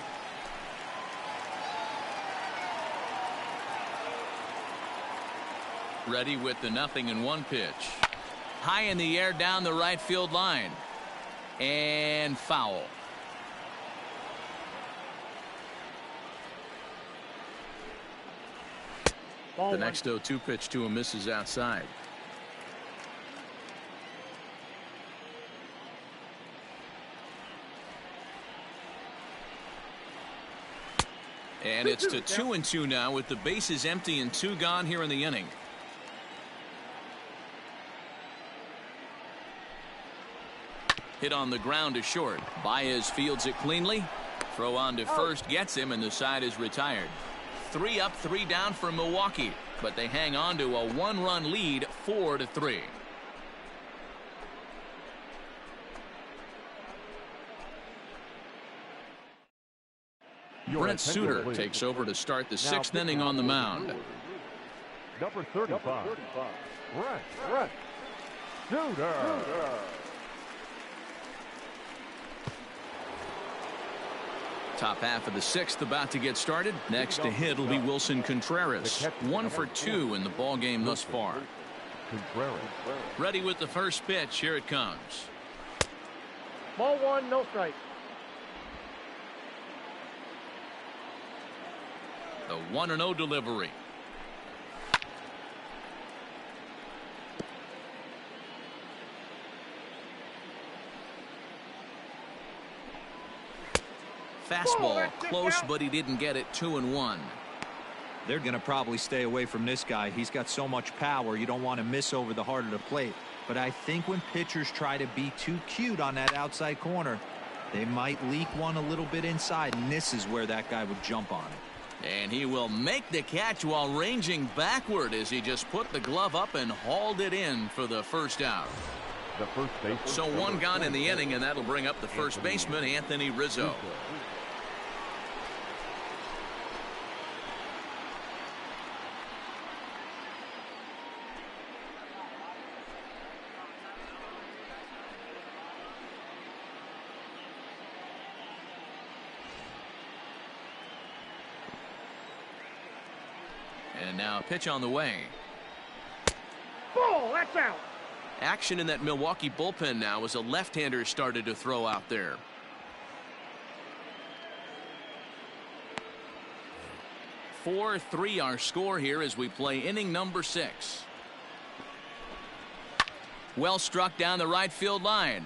Ready with the 0-1 pitch. High in the air down the right field line. And foul. The next 0-2 pitch to him misses outside. And it's to 2-2 now with the bases empty and 2 gone here in the inning. Hit on the ground to short. Baez fields it cleanly. Throw on to first gets him, and the side is retired. 3 up, 3 down for Milwaukee, but they hang on to a 1-run lead, 4-3. Brent Suter takes over to start the 6th inning on the mound. Number 35. Brent Suter. Top half of the 6th about to get started. Next to hit will be Wilson Contreras. 1 for 2 in the ball game thus far. Ready with the first pitch. Here it comes. Ball 1, no strike. The 1-0 delivery. Fastball close, but he didn't get it. 2-1. They're going to probably stay away from this guy. He's got so much power. You don't want to miss over the heart of the plate. But I think when pitchers try to be too cute on that outside corner, they might leak one a little bit inside, and this is where that guy would jump on it. And he will make the catch while ranging backward as he just put the glove up and hauled it in for the first out. So 1 gone in the inning, and that'll bring up the first baseman, Anthony Rizzo. And now a pitch on the way. Ball, that's out. Action in that Milwaukee bullpen now as a left-hander started to throw out there. (4-3) our score here as we play inning number 6. Well struck down the right field line.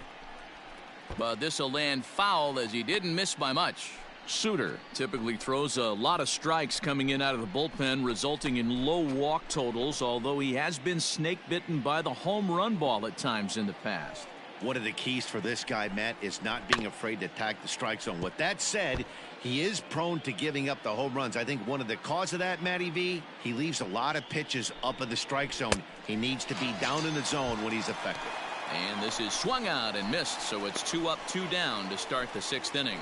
But this will land foul as he didn't miss by much. Suter typically throws a lot of strikes coming in out of the bullpen, resulting in low walk totals, although he has been snake bitten by the home run ball at times in the past. One of the keys for this guy, Matt, is not being afraid to attack the strike zone. With that said, he is prone to giving up the home runs. I think one of the cause of that, Matty V, he leaves a lot of pitches up in the strike zone. He needs to be down in the zone when he's effective. And this is swung out and missed, so it's 2 up, 2 down to start the 6th inning.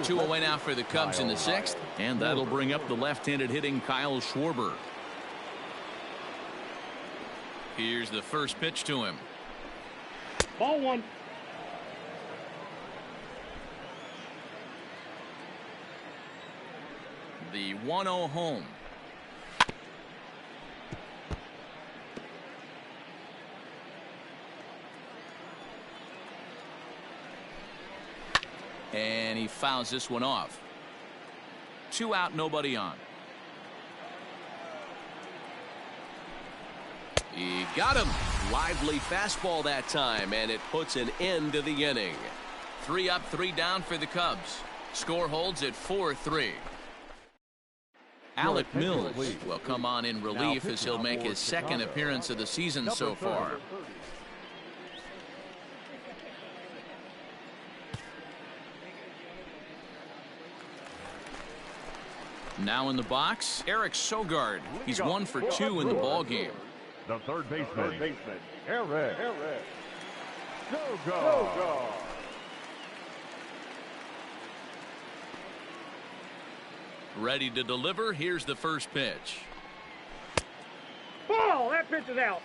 2 away now for the Cubs in the 6th, and that'll bring up the left-handed hitting Kyle Schwarber. Here's the first pitch to him. Ball 1. The 1-0 home. And he fouls this one off. 2 out, nobody on. He got him. Lively fastball that time, and it puts an end to the inning. 3 up, 3 down for the Cubs. Score holds at 4-3. Alec Mills will come on in relief as he'll make his 2nd appearance of the season so far. Now in the box, Eric Sogard. He's 1 for 2 in the ball game. The third baseman, Eric Sogard. Ready to deliver. Here's the first pitch. Ball, that pitch is out.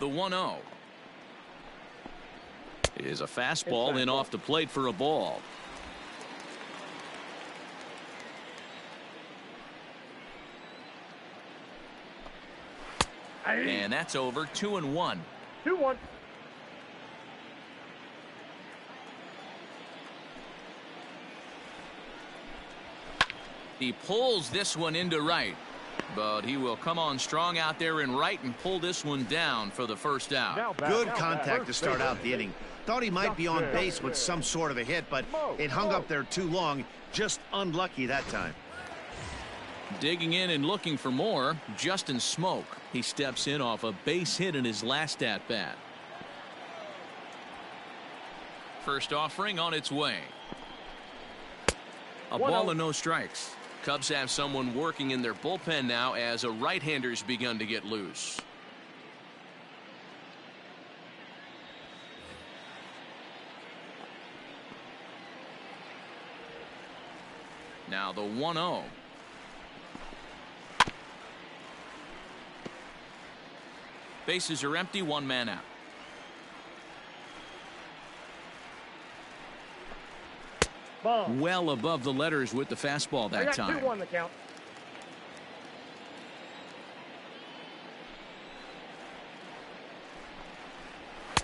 The 1-0 is a fastball in off the plate for a ball. And that's over. 2-1. 2-1. He pulls this one into right, but he will come on strong out there in right and pull this one down for the first out. Good contact to start out the inning. Thought he might be on base with some sort of a hit, but it hung up there too long. Just unlucky that time. Digging in and looking for more, Justin Smoke. He steps in off a base hit in his last at-bat. First offering on its way. A ball and no strikes. Cubs have someone working in their bullpen now as a right-hander's begun to get loose. Now the 1-0. Bases are empty, one man out. Ball. Well above the letters with the fastball that time. 2-1 the count.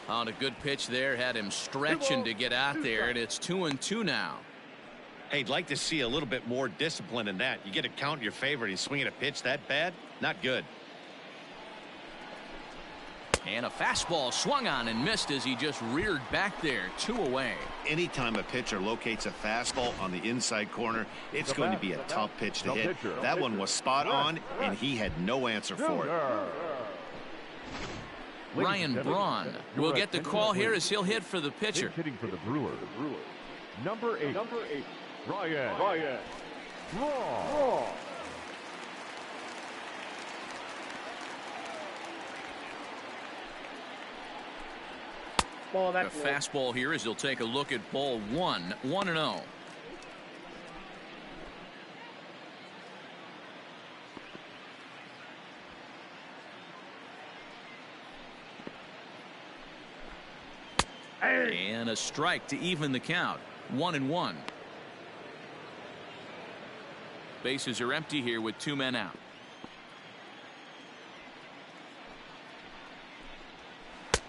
On a good pitch there, had him stretching to get out there, and it's 2-2 now. Hey, I'd like to see a little bit more discipline in that. You get a count in your favor and he's swinging a pitch that bad? Not good. And a fastball swung on and missed as he just reared back there. 2 away. Anytime a pitcher locates a fastball on the inside corner, it's going to be a tough pitch to hit. That one was spot on, and he had no answer for it. Ryan Braun will get the call here as he'll hit for the pitcher. Hitting for the Brewers. Number 8. Ryan Braun. Ball, The that's low. fastball here as he'll take a look at ball 1. 1-0. And a strike to even the count. 1-1. Bases are empty here with 2 men out.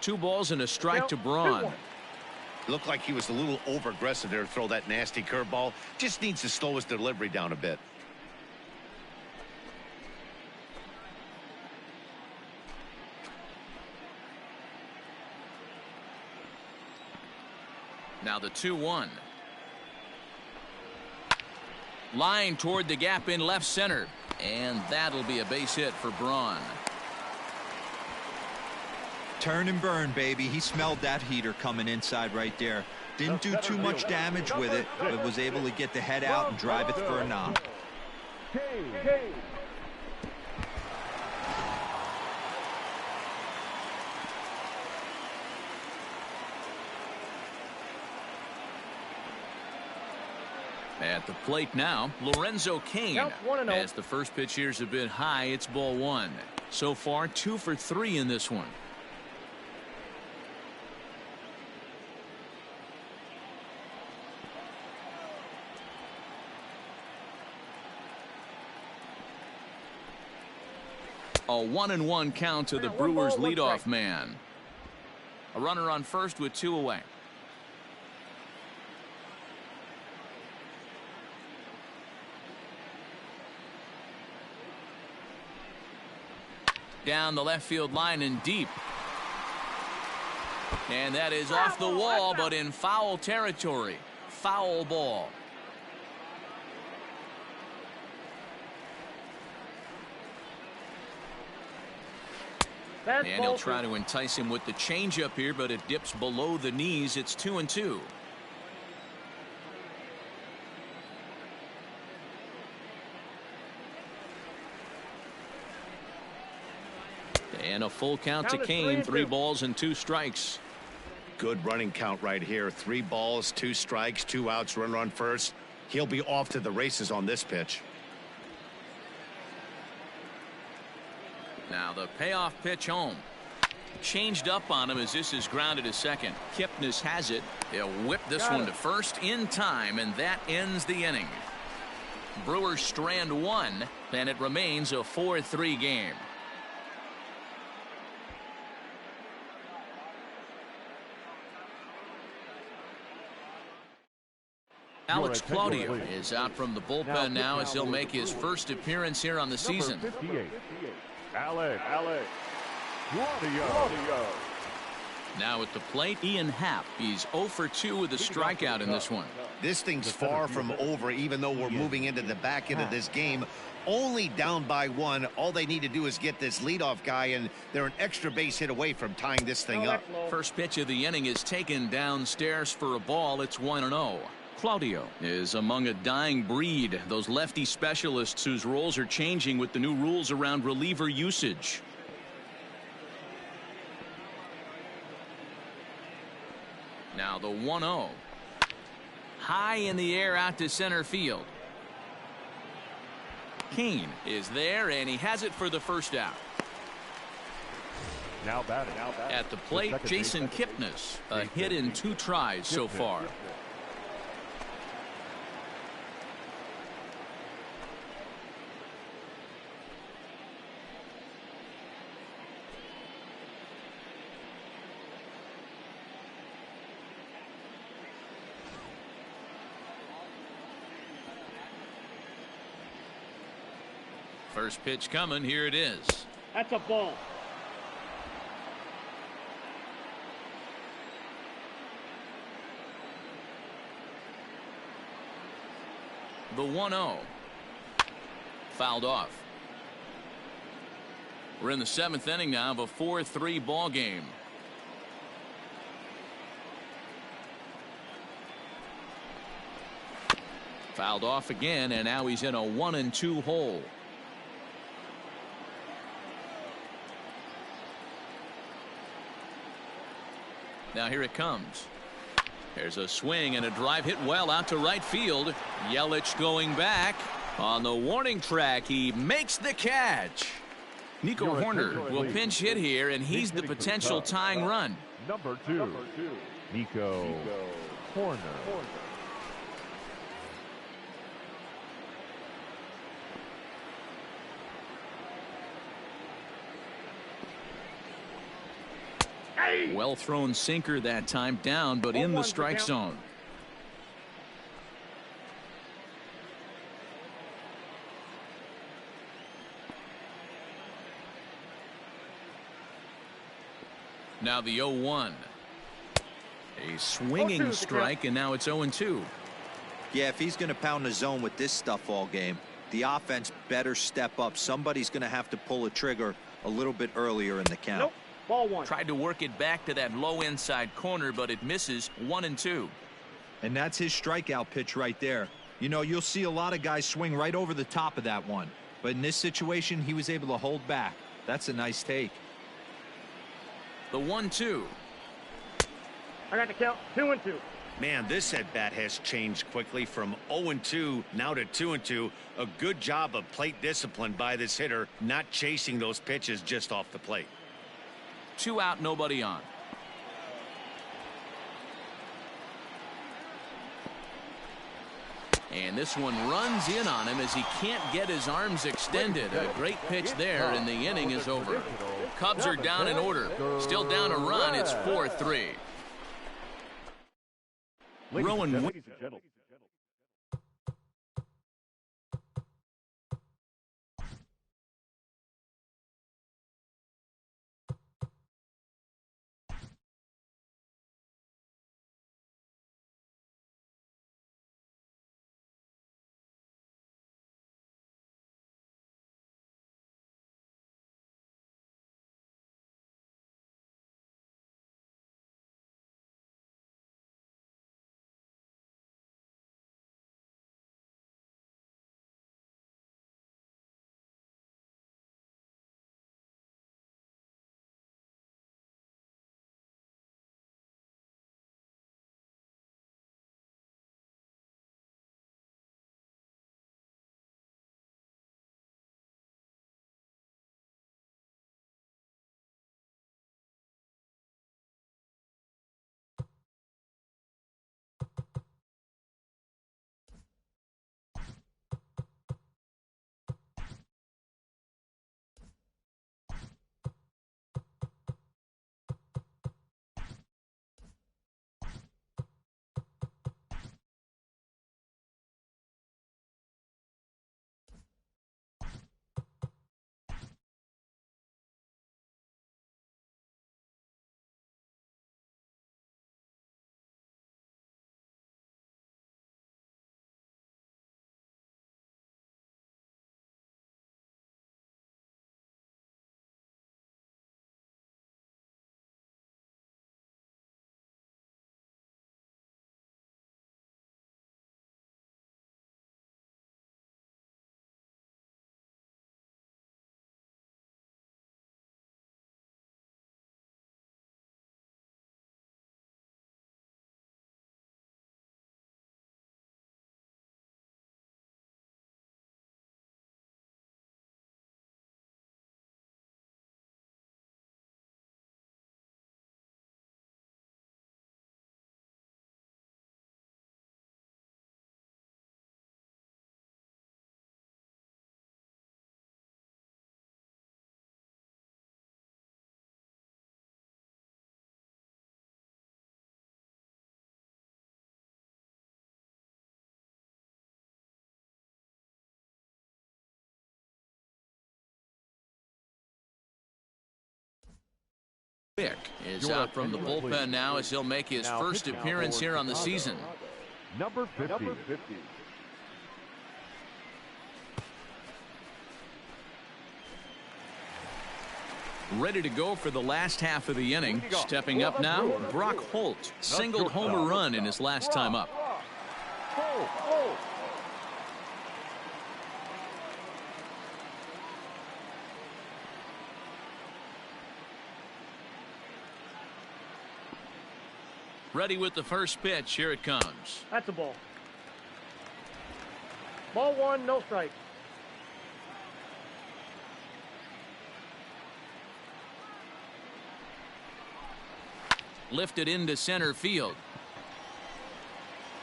Two balls and a strike to Braun. Looked like he was a little over aggressive there to throw that nasty curveball. Just needs to slow his delivery down a bit. Now the 2-1. Line toward the gap in left center. And that'll be a base hit for Braun. Turn and burn, baby. He smelled that heater coming inside right there. Didn't do too much damage with it, but was able to get the head out and drive it for a knock. At the plate now, Lorenzo Cain. Count 1-0. As the first pitch here's a bit high, it's ball 1. So far, 2 for 3 in this one. A 1-1 count to the Brewers leadoff man. A runner on first with 2 away. Down the left field line and deep. And that is off the wall, but in foul territory. Foul ball. And he'll try to entice him with the changeup here, but it dips below the knees. It's 2-2. And a full count to Cain. 3 balls and 2 strikes. Good running count right here. 3 balls, 2 strikes, 2 outs, runner on first. He'll be off to the races on this pitch. Now the payoff pitch home. Changed up on him as this is grounded to second. Kipnis has it. He'll whip this one to first in time, and that ends the inning. Brewers strand 1, and it remains a 4-3 game. Alex Claudio is out from the bullpen now as he'll make his first appearance here on the season. 58. Alex Claudio. Now at the plate, Ian Happ. He's 0 for 2 with a strikeout in this one. This thing's far from over, even though we're moving into the back end of this game. Only down by 1. All they need to do is get this leadoff guy, and they're an extra base hit away from tying this thing up. First pitch of the inning is taken downstairs for a ball. It's 1-0. Claudio is among a dying breed, those lefty specialists whose roles are changing with the new rules around reliever usage. Now the 1-0. High in the air out to center field. Kane is there, and he has it for the first out. Now batting. At the plate, Jason Kipnis. A hit in 2 tries so far. First pitch coming. Here it is. That's a ball. The 1-0. Fouled off. We're in the 7th inning now of a 4-3 ball game. Fouled off again, and now he's in a 1-2 hole. Now here it comes. There's a swing and a drive hit well out to right field. Yelich going back. On the warning track, he makes the catch. Nico Hoerner will pinch hit here, and he's the potential tying run. Number 2. Nico Hoerner. Well thrown sinker that time, down but in the strike zone. Now the 0-1. A swinging strike, and now it's 0-2. Yeah, if he's going to pound the zone with this stuff all game, the offense better step up. Somebody's going to have to pull a trigger a little bit earlier in the count. Nope. Ball 1. Tried to work it back to that low inside corner, but it misses. 1-2. And that's his strikeout pitch right there. You know, you'll see a lot of guys swing right over the top of that one. But in this situation, he was able to hold back. That's a nice take. The 1-2. I got the count. 2-2. Man, this at bat has changed quickly from 0-2 now to 2-2. A good job of plate discipline by this hitter, not chasing those pitches just off the plate. 2 out, nobody on. And this one runs in on him as he can't get his arms extended. A great pitch there, and the inning is over. Cubs are down in order. Still down a run. It's 4-3. Rowan. He's out from the bullpen now as he'll make his first appearance here on the season. Number 50. Ready to go for the last half of the inning. Stepping up now, Brock Holt. Singled home run in his last time up. Ready with the first pitch. Here it comes. That's a ball. Ball one, no strike. Lifted into center field.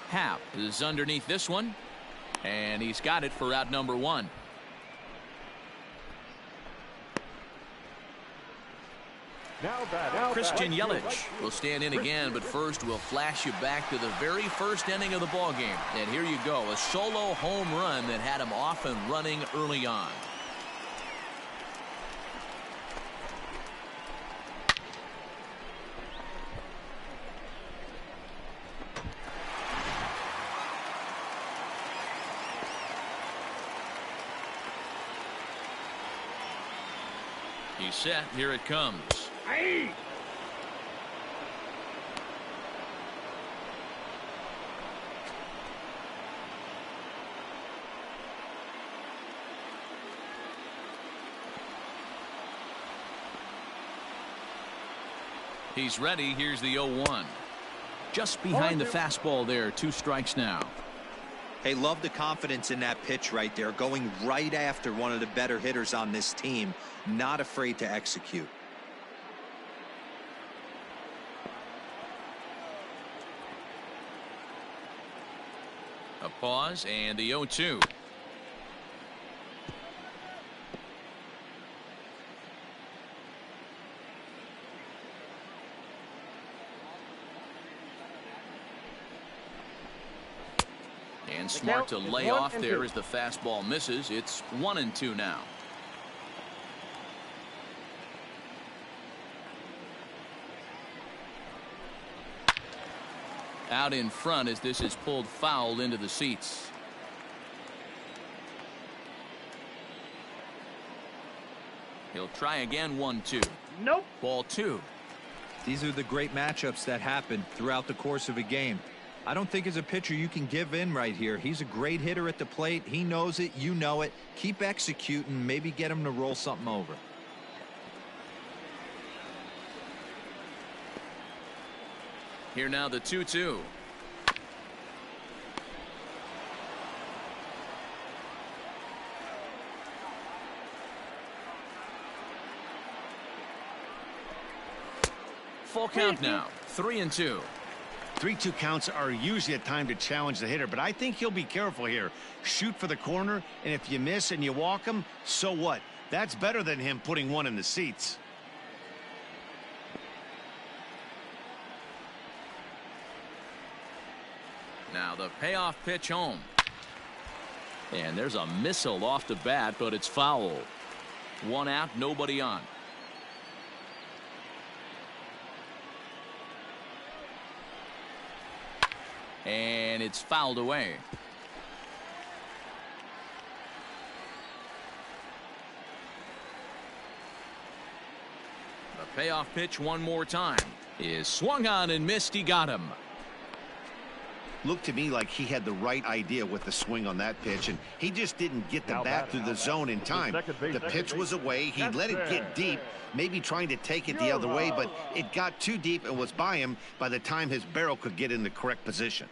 Happ is underneath this one, and he's got it for out number one. Christian Yelich will stand in again, but first we'll flash you back to the very first inning of the ball game. And here you go, a solo home run that had him off and running early on. He's set. Here it comes. Aye. He's ready. Here's the 0-1. Just behind the fastball there. 2 strikes now. Hey, love the confidence in that pitch right there. Going right after one of the better hitters on this team. Not afraid to execute. A pause and the 0-2. And smart to lay off there as the fastball misses. It's 1-2 now. Out in front as this is pulled foul into the seats. He'll try again. 1-2. Nope. Ball 2. These are the great matchups that happen throughout the course of a game. I don't think as a pitcher you can give in right here. He's a great hitter at the plate. He knows it. You know it. Keep executing. Maybe get him to roll something over. Here now the 2-2. Full count now. 3-2. 3-2 counts are usually a time to challenge the hitter, but I think he'll be careful here. Shoot for the corner, and if you miss and you walk him, so what? That's better than him putting one in the seats. Now the payoff pitch home. And there's a missile off the bat, but it's foul. 1 out, nobody on. And it's fouled away. The payoff pitch one more time is swung on and missed. He got him. Looked to me like he had the right idea with the swing on that pitch, and he just didn't get the bat through the zone in time. The pitch was away. He let it get deep, maybe trying to take it the other way, but it got too deep and was by him by the time his barrel could get in the correct position.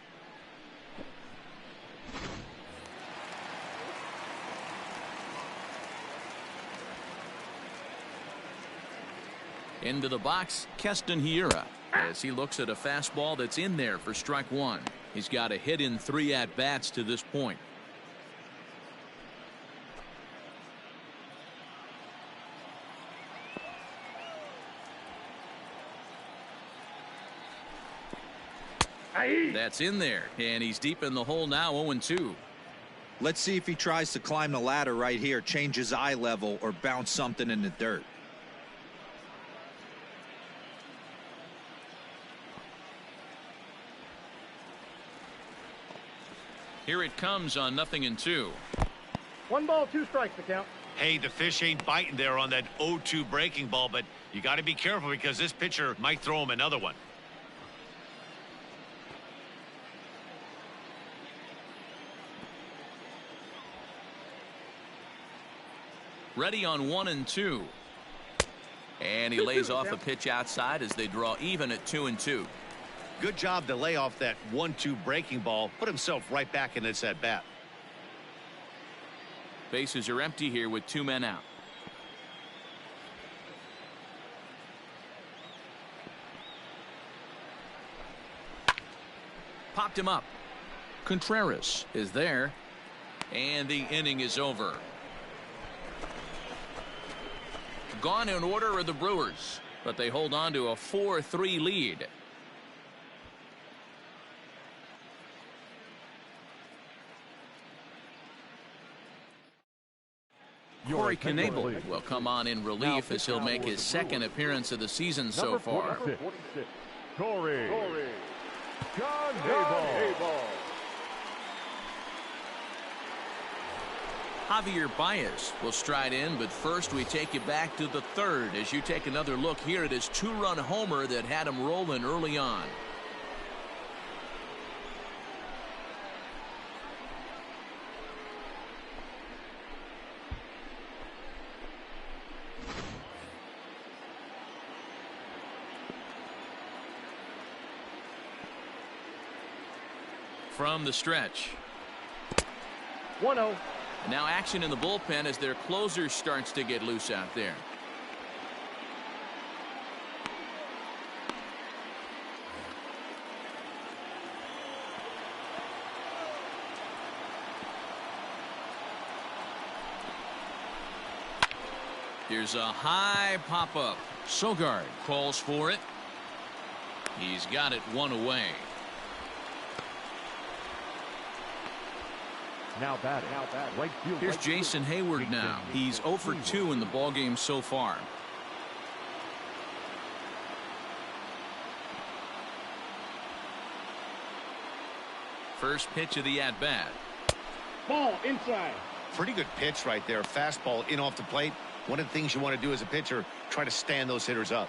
Into the box, Keston Hiura, as he looks at a fastball that's in there for strike 1. He's got a hit in 3 at-bats to this point. That's in there, and he's deep in the hole now. 0-2. Let's see if he tries to climb the ladder right here, change his eye level, or bounce something in the dirt. Here it comes on 0-2. 1 ball, 2 strikes to count. Hey, the fish ain't biting there on that 0-2 breaking ball, but you got to be careful because this pitcher might throw him another one. Ready on 1-2. And he lays off a pitch outside as they draw even at 2-2. Good job to lay off that 1-2 breaking ball. Put himself right back in this at bat. Bases are empty here with 2 men out. Popped him up. Contreras is there. And the inning is over. Gone in order are the Brewers, but they hold on to a 4-3 lead. Corey Knebel will come on in relief as he'll make his second appearance of the season so far. Corey Knebel. Javier Baez will stride in, but first we take you back to the third as you take another look here at his 2-run homer that had him rolling early on. From the stretch. 1-0. Now action in the bullpen as their closer starts to get loose out there. Here's a high pop-up. Sogard calls for it. He's got it 1 away. Now batting. Right field. Here's Jason Hayward now. He's 0 for 2 in the ballgame so far. First pitch of the at-bat. Ball inside. Pretty good pitch right there. Fastball in off the plate. One of the things you want to do as a pitcher, try to stand those hitters up.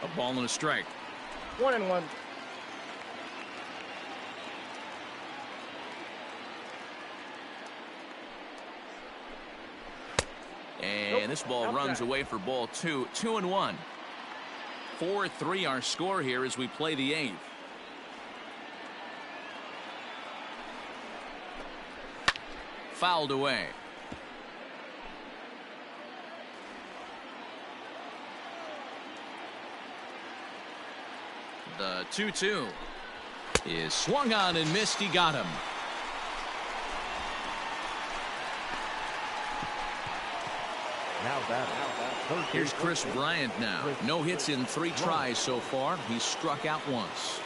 A ball and a strike. 1-1. And this ball runs away for ball 2. 2-1. 4-3 our score here as we play the 8th. Fouled away. The 2-2 is swung on and missed. He got him. Now batting. Here's Chris Bryant now. No hits in 3 tries so far. He's struck out once.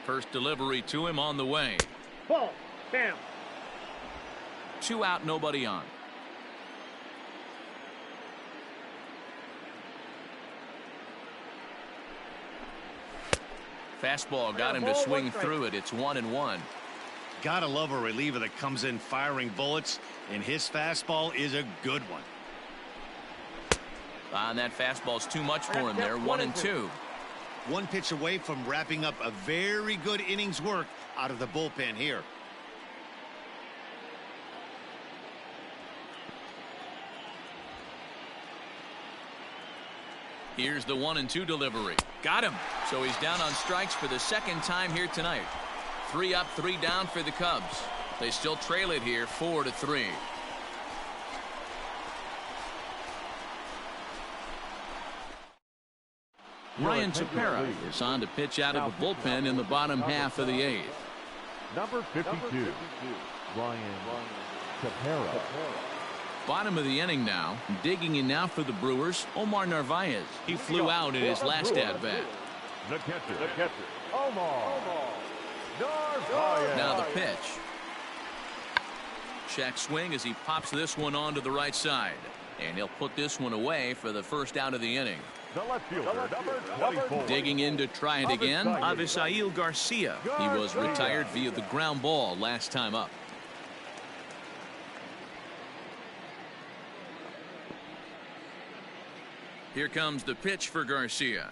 First delivery to him on the way. Ball. Bam. 2 out, nobody on. Fastball got him to swing through it. It's 1-1. Gotta love a reliever that comes in firing bullets, and his fastball is a good one. And that fastball's too much for him there. 1-2. One pitch away from wrapping up a very good innings work out of the bullpen here. Here's the 1-2 delivery. Got him. So he's down on strikes for the second time here tonight. 3 up, 3 down for the Cubs. They still trail it here 4-3. Ryan Tepera is on to pitch out of the bullpen in the bottom half of the 8th. Number 52, Ryan Tepera. Bottom of the inning now. Digging in now for the Brewers, Omar Narvaez. He flew out in his last at-bat. The catcher, Omar Narvaez. Now the pitch. check swing as he pops this one onto the right side. And he'll put this one away for the first out of the inning. The left fielder, number 24. Digging in to try it again, Avisail Garcia. He was retired via the ground ball last time up. Here comes the pitch for Garcia.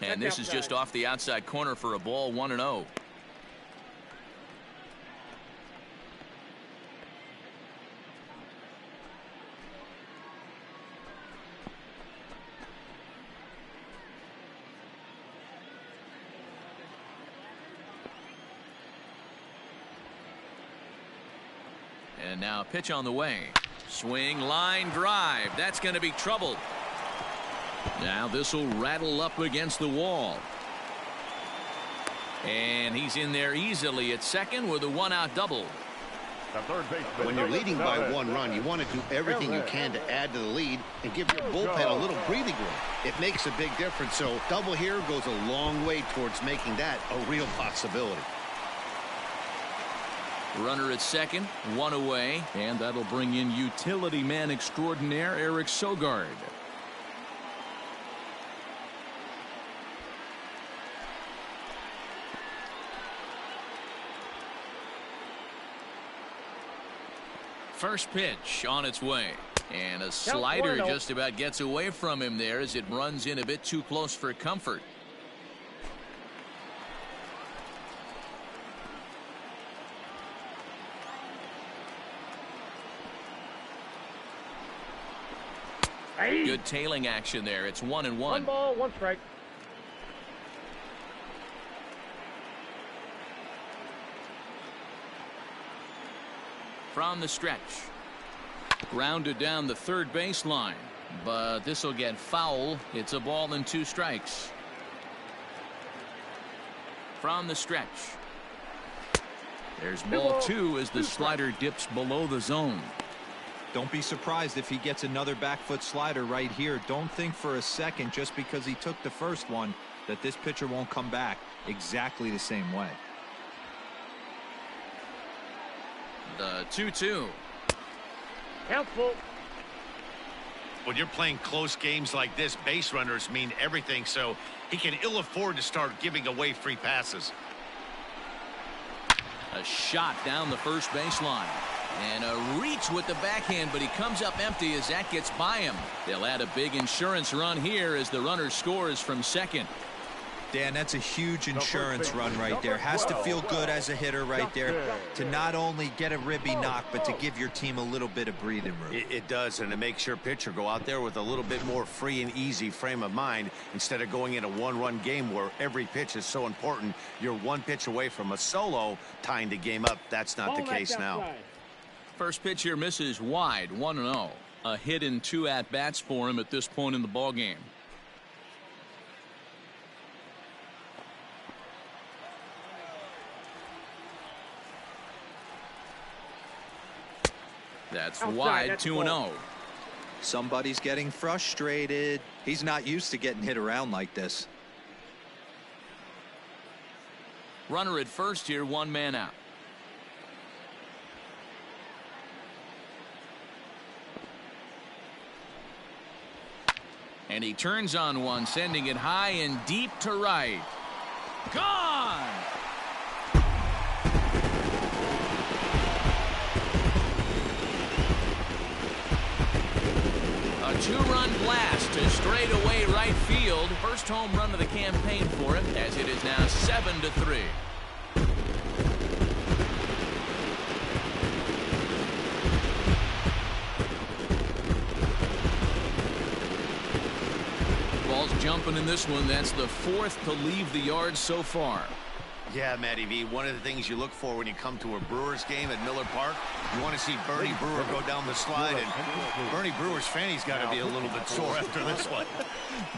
And this is just off the outside corner for a ball, 1-0. And now pitch on the way. Swing, line drive. That's going to be trouble. Now this will rattle up against the wall. And he's in there easily at second with a one-out double. When you're leading by 1 run, you want to do everything you can to add to the lead and give your bullpen a little breathing room. It makes a big difference, so double here goes a long way towards making that a real possibility. Runner at second, one away, and that'll bring in utility man extraordinaire Eric Sogard. First pitch on its way, and a slider just about gets away from him there as it runs in a bit too close for comfort. Good tailing action there. It's 1-1. 1 ball, 1 strike. From the stretch. Grounded down the third baseline, but this will get foul. It's a ball and 2 strikes. From the stretch. There's ball 2 as the slider dips below the zone. Don't be surprised if he gets another back foot slider right here. Don't think for a second, just because he took the first one, that this pitcher won't come back exactly the same way. The 2-2. Count full. When you're playing close games like this, base runners mean everything, so he can ill afford to start giving away free passes. A shot down the first baseline. And a reach with the backhand, but he comes up empty as that gets by him. They'll add a big insurance run here as the runner scores from second. Dan, that's a huge insurance run right there. Has to feel good as a hitter right there to not only get a ribby knock, but to give your team a little bit of breathing room. It does, and it makes your pitcher go out there with a little bit more free and easy frame of mind instead of going in a one-run game where every pitch is so important. You're 1 pitch away from a solo tying the game up. That's not the case now. First pitch here misses wide, 1-0. A hit in 2 at-bats for him at this point in the ballgame. That's wide, 2-0. Somebody's getting frustrated. He's not used to getting hit around like this. Runner at first here, 1 man out. And he turns on one, sending it high and deep to right. Gone! A 2-run blast to straightaway right field. First home run of the campaign for him, as it is now 7-3. Jumping in this one. That's the 4th to leave the yard so far. Yeah, Matty V, one of the things you look for when you come to a Brewers game at Miller Park, you want to see Bernie Brewer go down the slide, and Bernie Brewer's fanny's got to be a little bit sore after this one.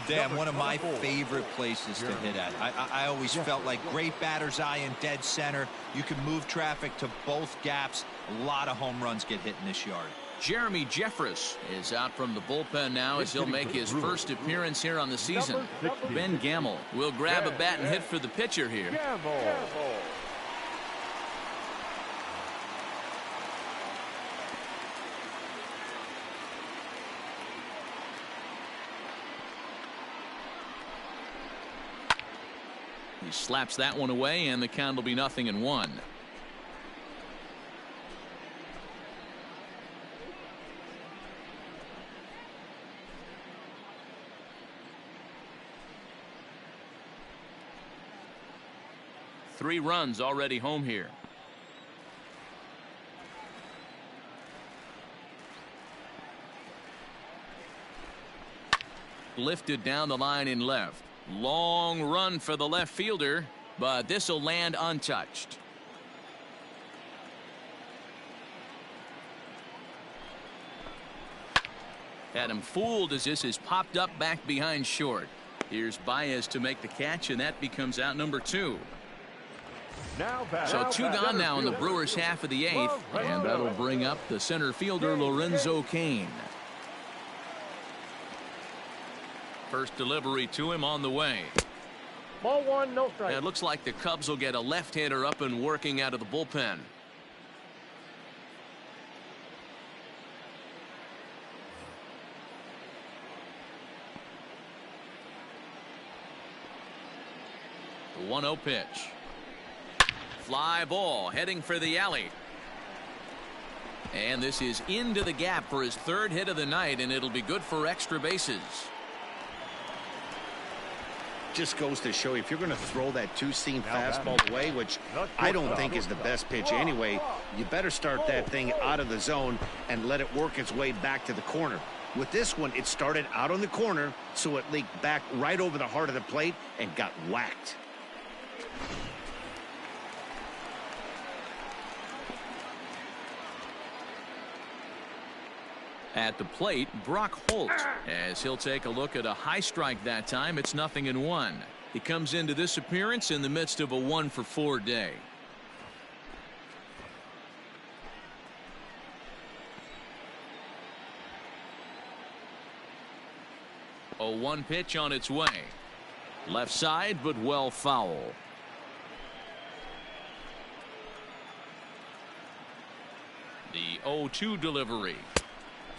Dan, one of my favorite places to hit at. I always felt like great batter's eye in dead center. You can move traffic to both gaps. A lot of home runs get hit in this yard. Jeremy Jeffress is out from the bullpen now as he'll make his first appearance here on the season. Ben Gamble will grab a bat and hit for the pitcher here. He slaps that one away, and the count will be 0-1. Three runs already home here. Lifted down the line in left. Long run for the left fielder, but this will land untouched. Had him fooled as this is popped up back behind short. Here's Baez to make the catch, and that becomes out number 2. So 2 gone now in the Brewers' half of the 8th, and that'll bring up the center fielder Lorenzo Cain. First delivery to him on the way. Ball 1, no strike. And it looks like the Cubs will get a left-hander up and working out of the bullpen. The 1-0 pitch. Fly ball heading for the alley. And this is into the gap for his 3rd hit of the night, and it'll be good for extra bases. Just goes to show you, if you're going to throw that two-seam fastball away, which I don't think is the best pitch anyway, you better start that thing out of the zone and let it work its way back to the corner. With this one, it started out on the corner, so it leaked back right over the heart of the plate and got whacked. At the plate, Brock Holt, as he'll take a look at a high strike that time. It's 0-1. He comes into this appearance in the midst of a 1-for-4 day. A 1 pitch on its way. Left side, but well foul. The 0-2 delivery.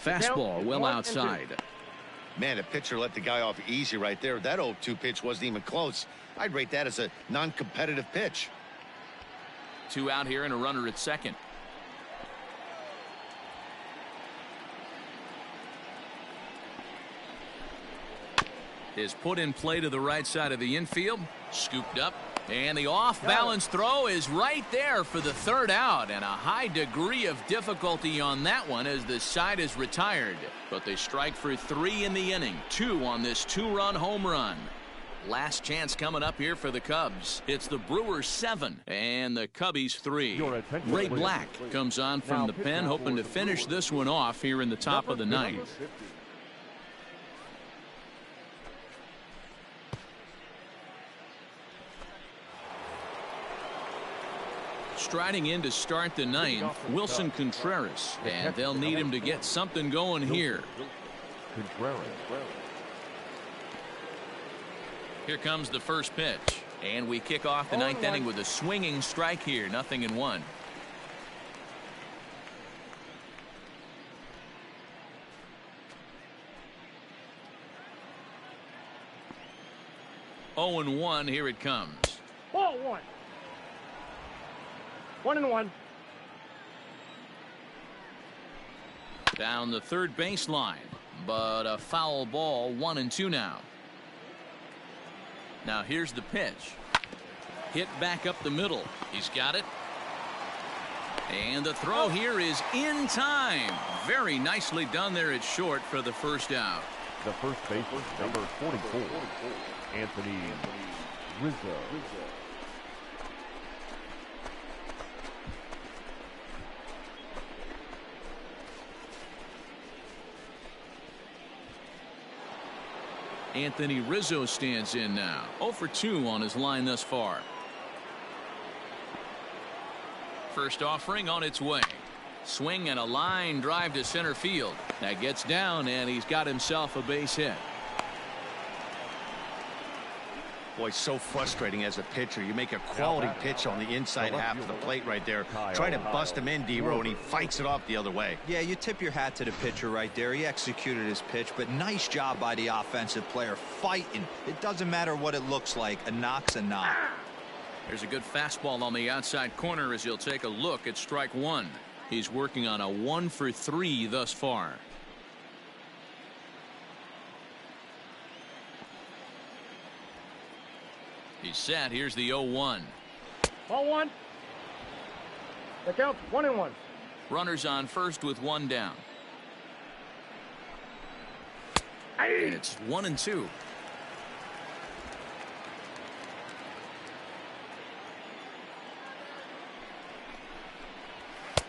Fastball well outside. Man, the pitcher let the guy off easy right there. That 0-2 pitch wasn't even close. I'd rate that as a non-competitive pitch. 2 out here and a runner at second. Is put in play to the right side of the infield. Scooped up. And the off-balance throw is right there for the 3rd out, and a high degree of difficulty on that one as the side is retired. But they strike for 3 in the inning, 2 on this 2-run home run. Last chance coming up here for the Cubs. It's the Brewers 7 and the Cubbies 3. Ray Black comes on from the pen, hoping to finish this one off here in the top of the 9th. Striding in to start the 9th, Wilson Contreras, and they'll need him to get something going here. Here comes the first pitch, and we kick off the 9th inning with a swinging strike here. 0-1. Oh and 1. Here it comes. Ball 1. 1-1. Down the third baseline, but a foul ball. 1-2 now. Now here's the pitch. Hit back up the middle. He's got it. And the throw here is in time. Very nicely done there at short for the 1st out. The first baseman, number 44, Anthony Rizzo. Anthony Rizzo stands in now. 0 for 2 on his line thus far. First offering on its way. Swing and a line drive to center field. That gets down, and he's got himself a base hit. Boy, so frustrating as a pitcher. You make a quality pitch on the inside half of the plate right there. Try to bust him in, D-Row, and he fights it off the other way. Yeah, you tip your hat to the pitcher right there. He executed his pitch, but nice job by the offensive player fighting. It doesn't matter what it looks like. A knock's a knock. There's a good fastball on the outside corner as he'll take a look at strike one. He's working on a 1-for-3 thus far. He's set. Here's the 0-1. Ball one. The count's 1-1. Runners on first with one down. And it's 1-2.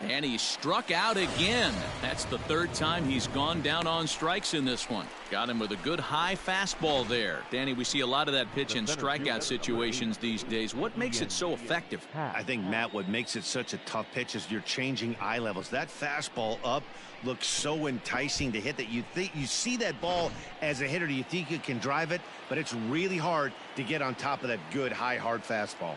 And he struck out again. That's the third time he's gone down on strikes in this one. Got him with a good high fastball there. Danny, we see a lot of that pitch in strikeout situations these days. What makes it so effective? I think, Matt, what makes it such a tough pitch is you're changing eye levels. That fastball up looks so enticing to hit that you see that ball as a hitter. You think you can drive it, but it's really hard to get on top of that good high hard fastball.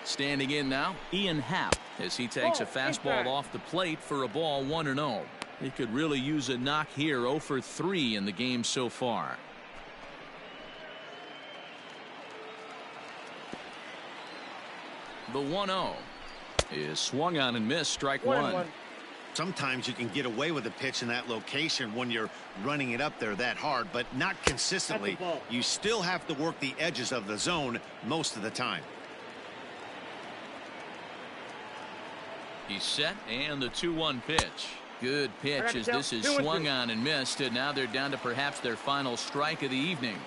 Standing in now, Ian Happ, as he takes a fastball off the plate for a ball 1-0. He could really use a knock here. 0-for-3 in the game so far. The 1-0 is swung on and missed. Strike one. Sometimes you can get away with a pitch in that location when you're running it up there that hard, but not consistently. You still have to work the edges of the zone most of the time. He's set, and the 2-1 pitch. Good pitch as this is swung on and missed, and now they're down to perhaps their final strike of the evening.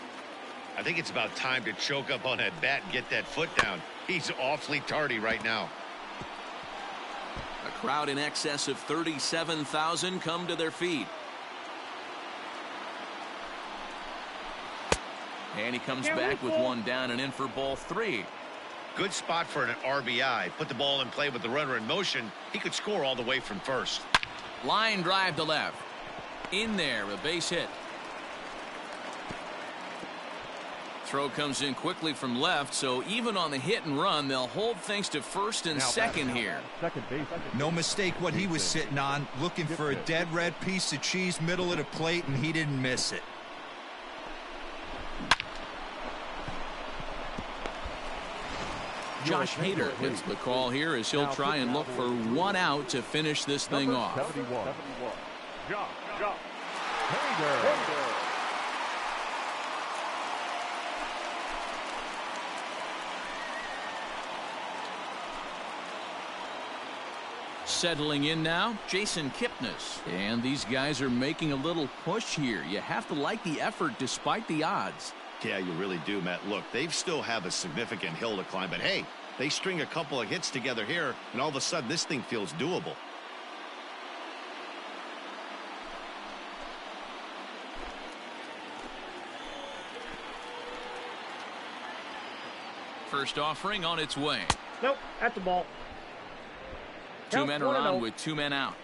I think it's about time to choke up on that bat and get that foot down. He's awfully tardy right now. A crowd in excess of 37,000 come to their feet. And he comes back with one down and in for ball 3. Good spot for an RBI. Put the ball in play with the runner in motion. He could score all the way from first. Line drive to left. In there, a base hit. Throw comes in quickly from left, so even on the hit and run, they'll hold things to first and second here. No mistake what he was sitting on, looking for a dead red piece of cheese middle of the plate, and he didn't miss it. Josh Hader gets the call here as he'll try and look for one out to finish this thing off. Josh Hader. Settling in now, Jason Kipnis. And these guys are making a little push here. You have to like the effort despite the odds. Yeah, you really do, Matt. Look, they still have a significant hill to climb, but hey, they string a couple of hits together here, and all of a sudden this thing feels doable. First offering on its way. Nope, at the ball. Two men are on with 2 men out.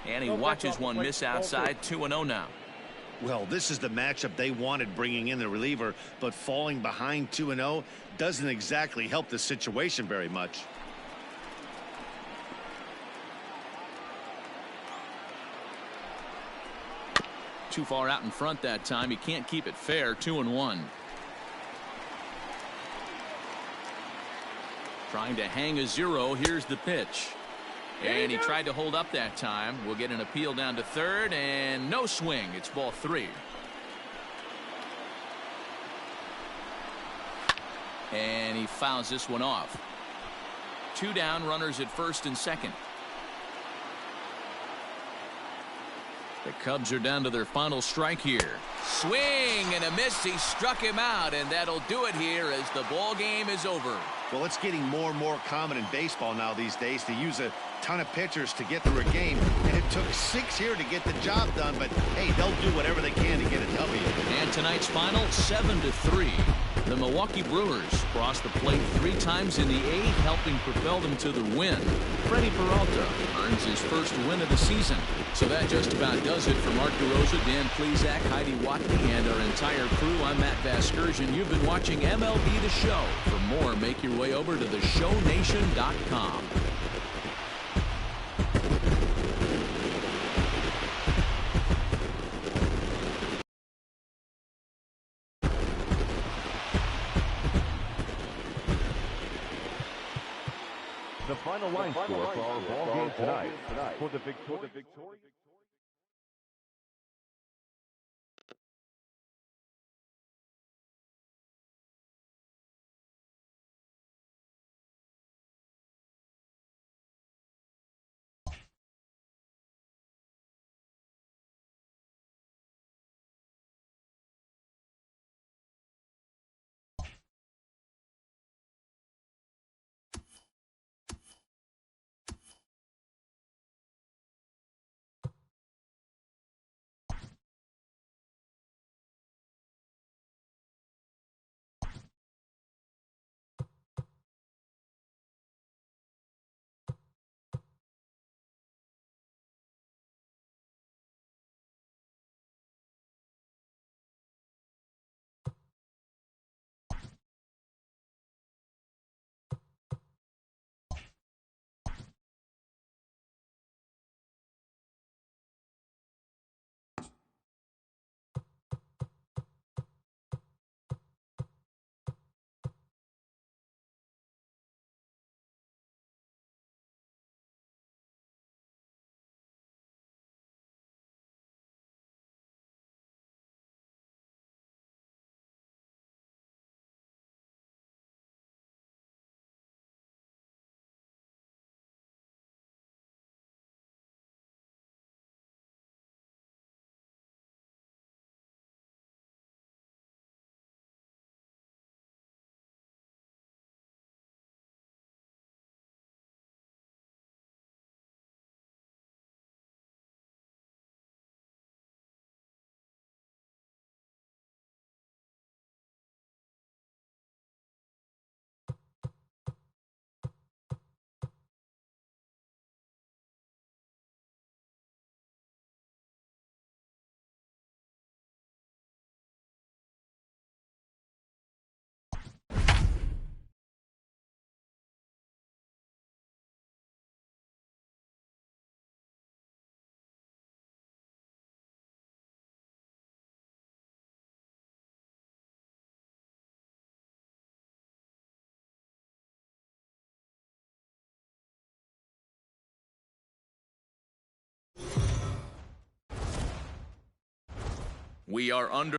And he watches one miss outside. 2-0 now. Well, this is the matchup they wanted, bringing in the reliever, but falling behind 2-0 doesn't exactly help the situation very much. Too far out in front that time. He can't keep it fair. 2-1. Trying to hang a 0. Here's the pitch. And he tried to hold up that time. We'll get an appeal down to third, and no swing. It's ball 3. And he fouls this one off. 2 down, runners at first and second. The Cubs are down to their final strike here. Swing and a miss. He struck him out, and that'll do it here as the ball game is over. Well, it's getting more and more common in baseball now these days to use a ton of pitchers to get through a game, and it took 6 here to get the job done, but hey, they'll do whatever they can to get a W. And tonight's final, 7-3. The Milwaukee Brewers crossed the plate 3 times in the 8th, helping propel them to the win. Freddie Peralta earns his first win of the season. So that just about does it for Mark DeRosa, Dan Plesac, Heidi Watney, and our entire crew. I'm Matt Vasgersian. You've been watching MLB The Show. For more, make your way over to theshownation.com. The final line score for our ball game tonight. For the victorious. We are under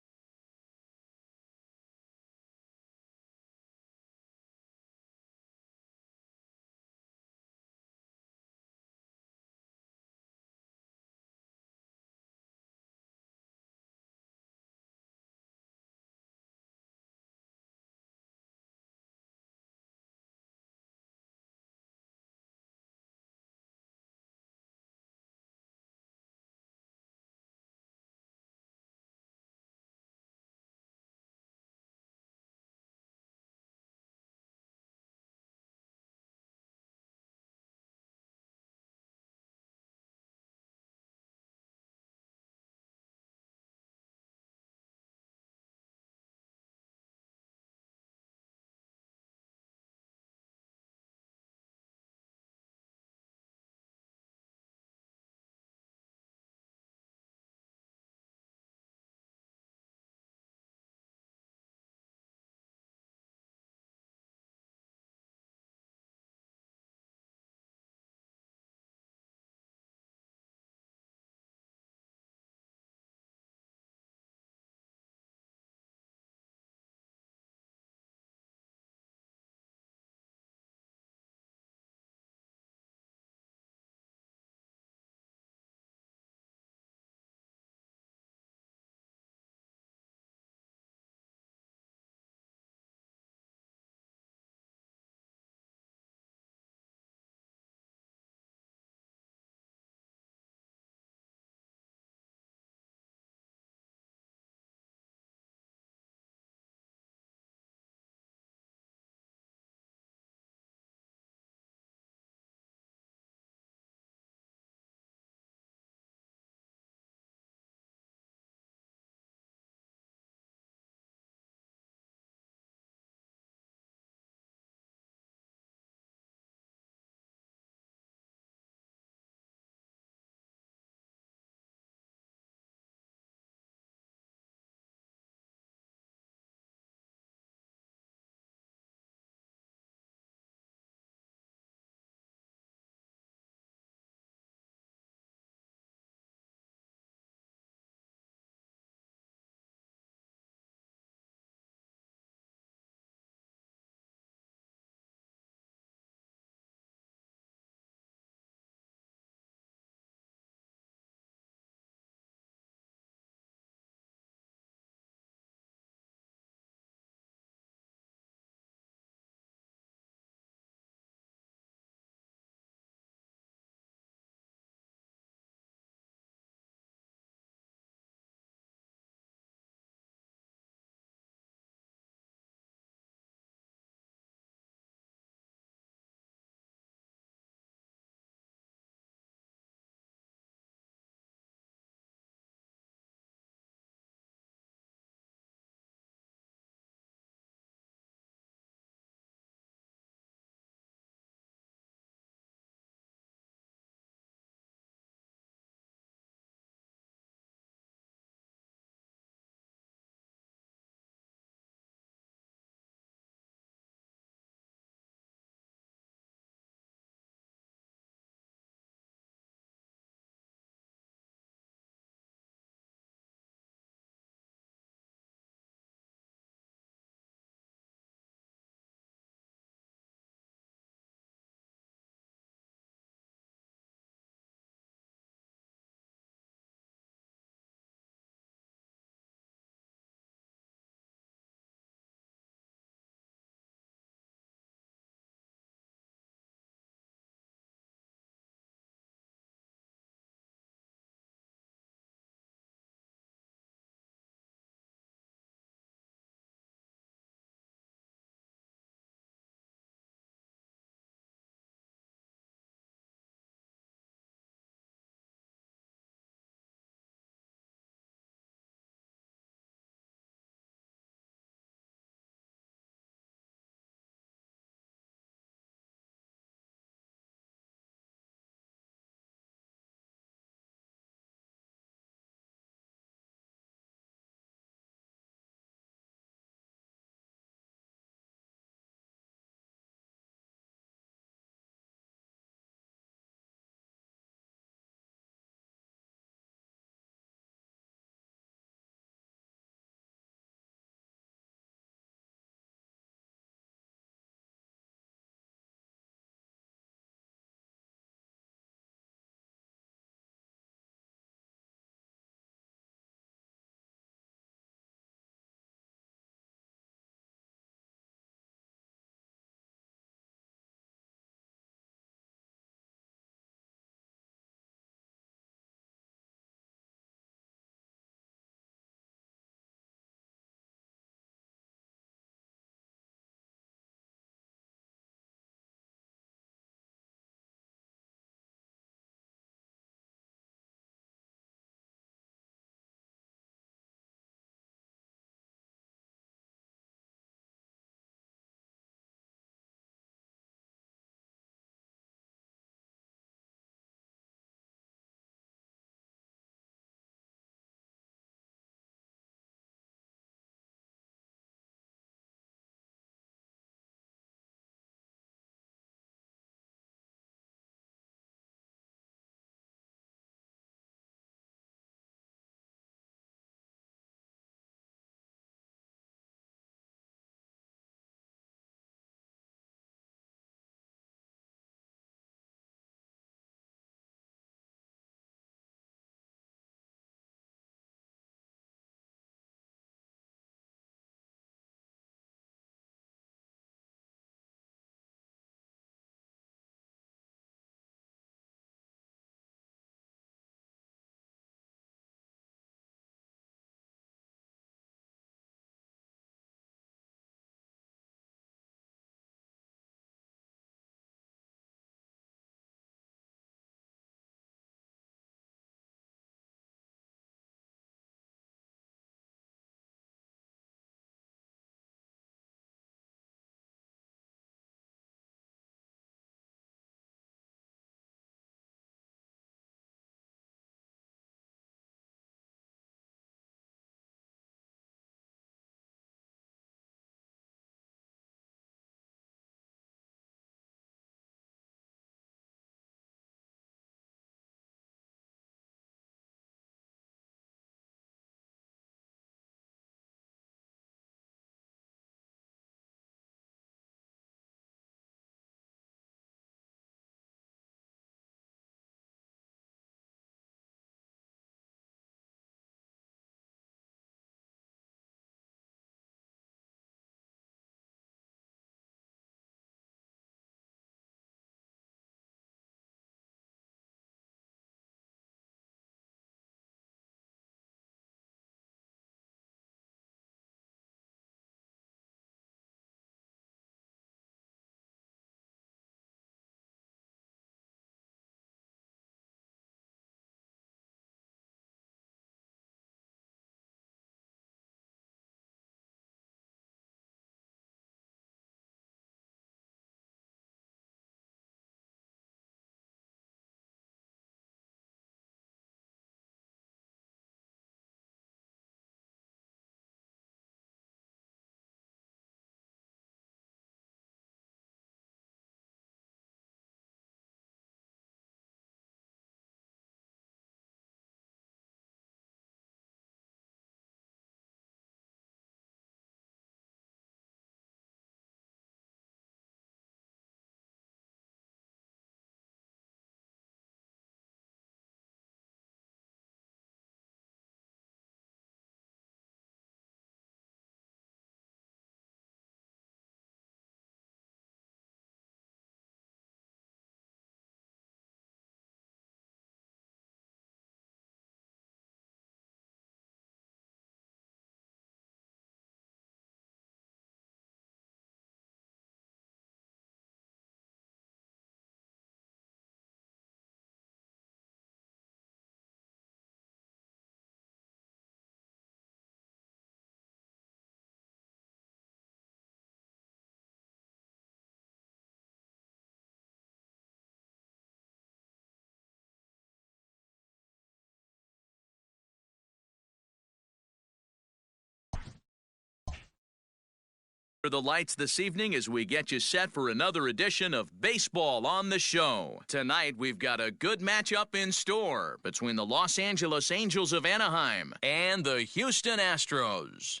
the lights this evening as we get you set for another edition of Baseball on the Show. Tonight, we've got a good matchup in store between the Los Angeles Angels of Anaheim and the Houston Astros.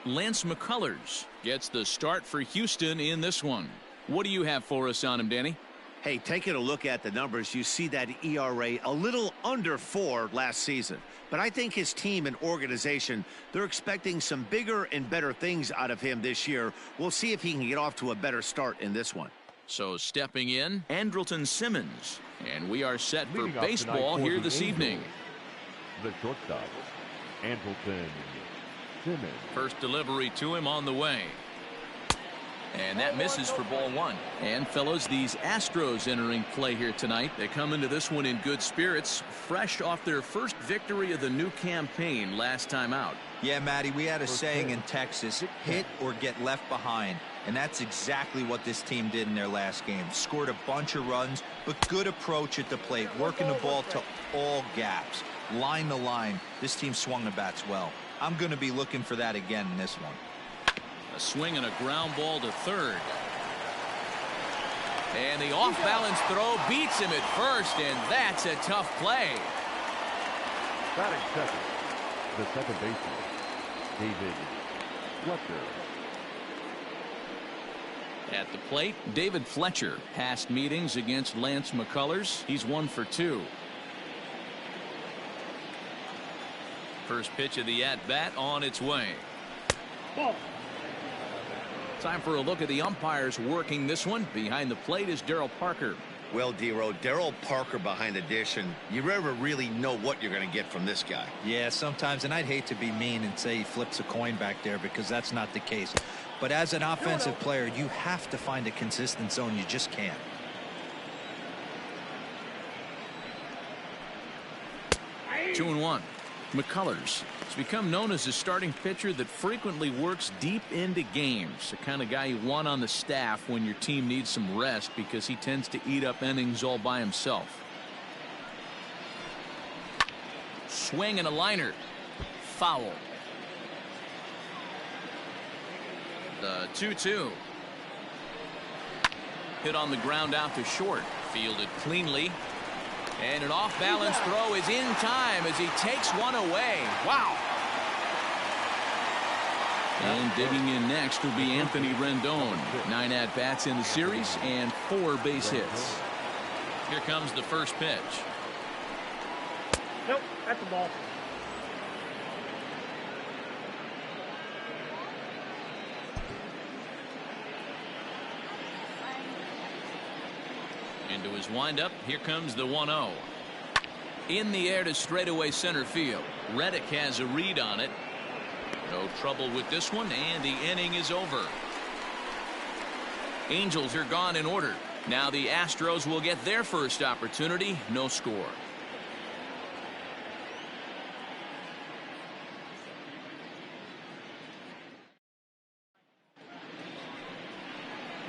Lance McCullers gets the start for Houston in this one. What do you have for us on him, Danny? Hey, taking a look at the numbers, you see that ERA a little under 4 last season. But I think his team and organization, they're expecting some bigger and better things out of him this year. We'll see if he can get off to a better start in this one. So stepping in, Andrelton Simmons. And we are set for Leading off baseball tonight for here the this evening. The shortstop, Andrelton Simmons. First delivery to him on the way. And that misses for ball 1. And fellas, these Astros entering play here tonight. They come into this one in good spirits, fresh off their first victory of the new campaign last time out. Yeah, Matty, we had a saying in Texas, hit or get left behind. And that's exactly what this team did in their last game. Scored a bunch of runs, but good approach at the plate, working the ball to all gaps. Line to line, this team swung the bats well. I'm going to be looking for that again in this one. A swing and a ground ball to third. And the off-balance throw beats him at first, and that's a tough play. Batting second, the second baseman, David Fletcher. At the plate, David Fletcher. Past meetings against Lance McCullers, he's 1 for 2. First pitch of the at-bat on its way. Ball. Time for a look at the umpires working this one. Behind the plate is Darryl Parker. Well, D-Row, Darryl Parker behind the dish, and you never really know what you're going to get from this guy. Yeah, sometimes, and I'd hate to be mean and say he flips a coin back there because that's not the case. But as an offensive player, you have to find a consistent zone. You just can't. Two and one. McCullers has become known as a starting pitcher that frequently works deep into games. The kind of guy you want on the staff when your team needs some rest because he tends to eat up innings all by himself. Swing and a liner. Foul. The 2-2. Hit on the ground out to short. Fielded cleanly. And an off-balance throw is in time as he takes one away. Wow. And digging in next will be Anthony Rendon. 9 at-bats in the series and 4 base hits. Here comes the first pitch. Nope, that's the ball. Into his windup, here comes the 1-0. In the air to straightaway center field. Reddick has a read on it. No trouble with this one, and the inning is over. Angels are gone in order. Now the Astros will get their first opportunity. No score.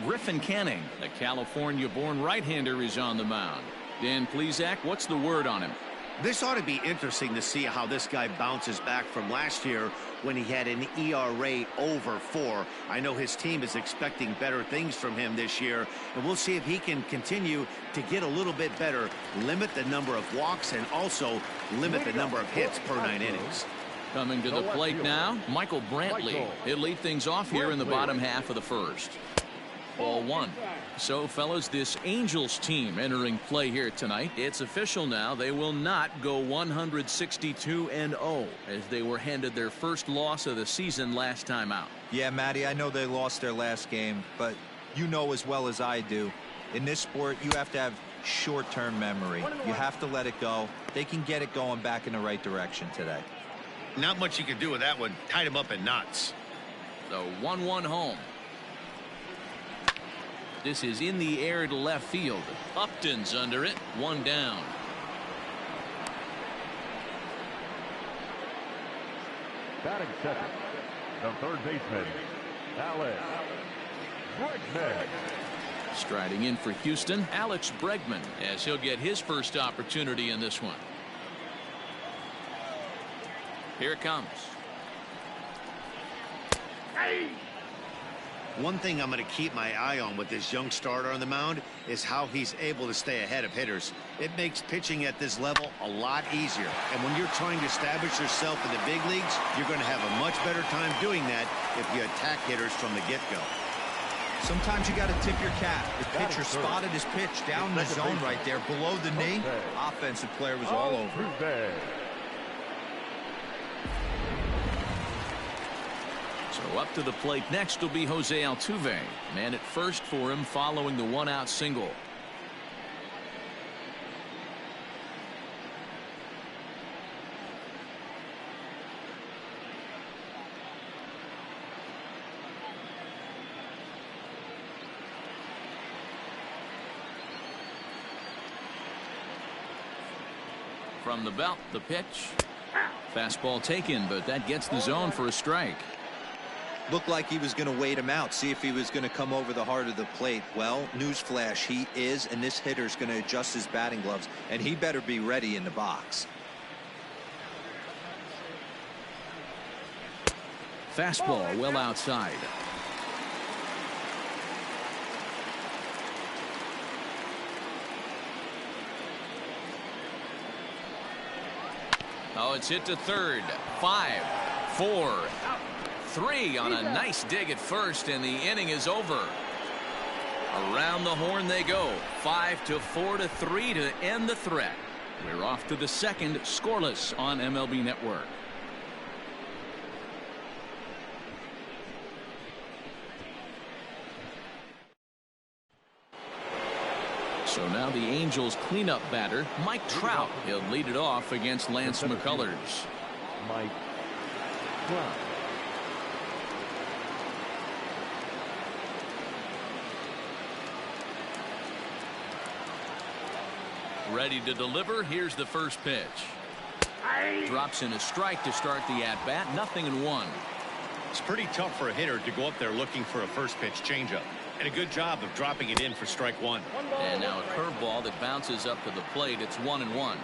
Griffin Canning, a California-born right-hander, is on the mound. Dan Plesac, what's the word on him? This ought to be interesting to see how this guy bounces back from last year when he had an ERA over 4. I know his team is expecting better things from him this year, and we'll see if he can continue to get a little bit better, limit the number of walks, and also limit the number of hits per 9 innings. Coming to the plate now, Michael Brantley. He'll lead things off here in the bottom half of the first. Ball 1. So, fellas, this Angels team entering play here tonight. It's official now. They will not go 162-0 as they were handed their first loss of the season last time out. Yeah, Matty, I know they lost their last game, but you know as well as I do, in this sport, you have to have short-term memory. You have to let it go. They can get it going back in the right direction today. Not much you can do with that one. Tied him up in knots. The 1-1 home. This is in the air to left field. Upton's under it. 1 down. Batting second, the third baseman, Alex Bregman. Striding in for Houston, Alex Bregman, as he'll get his first opportunity in this one. Here it comes. One thing I'm going to keep my eye on with this young starter on the mound is how he's able to stay ahead of hitters. It makes pitching at this level a lot easier. And when you're trying to establish yourself in the big leagues, you're going to have a much better time doing that if you attack hitters from the get-go. Sometimes you got to tip your cap. The pitcher spotted his pitch down the zone right there below the knee. Offensive player was all over. So up to the plate next will be Jose Altuve. Man at first for him following the one-out single. From the belt, the pitch. Fastball taken, but that gets the zone for a strike. Looked like he was going to wait him out, see if he was going to come over the heart of the plate. Well, newsflash, he is, and this hitter's going to adjust his batting gloves, and he better be ready in the box. Fastball well outside. Oh, it's hit to third. 5, 4, 3 on a nice dig at first, and the inning is over. Around the horn they go. 5-4-3 to end the threat. We're off to the second, scoreless on MLB Network. So now the Angels cleanup batter, Mike Trout. He'll lead it off against Lance McCullers. Mike Trout. Ready to deliver. Here's the first pitch. Drops in a strike to start the at-bat. 0-1. It's pretty tough for a hitter to go up there looking for a first pitch changeup. And a good job of dropping it in for strike one. And now a curveball that bounces up to the plate. It's 1-1.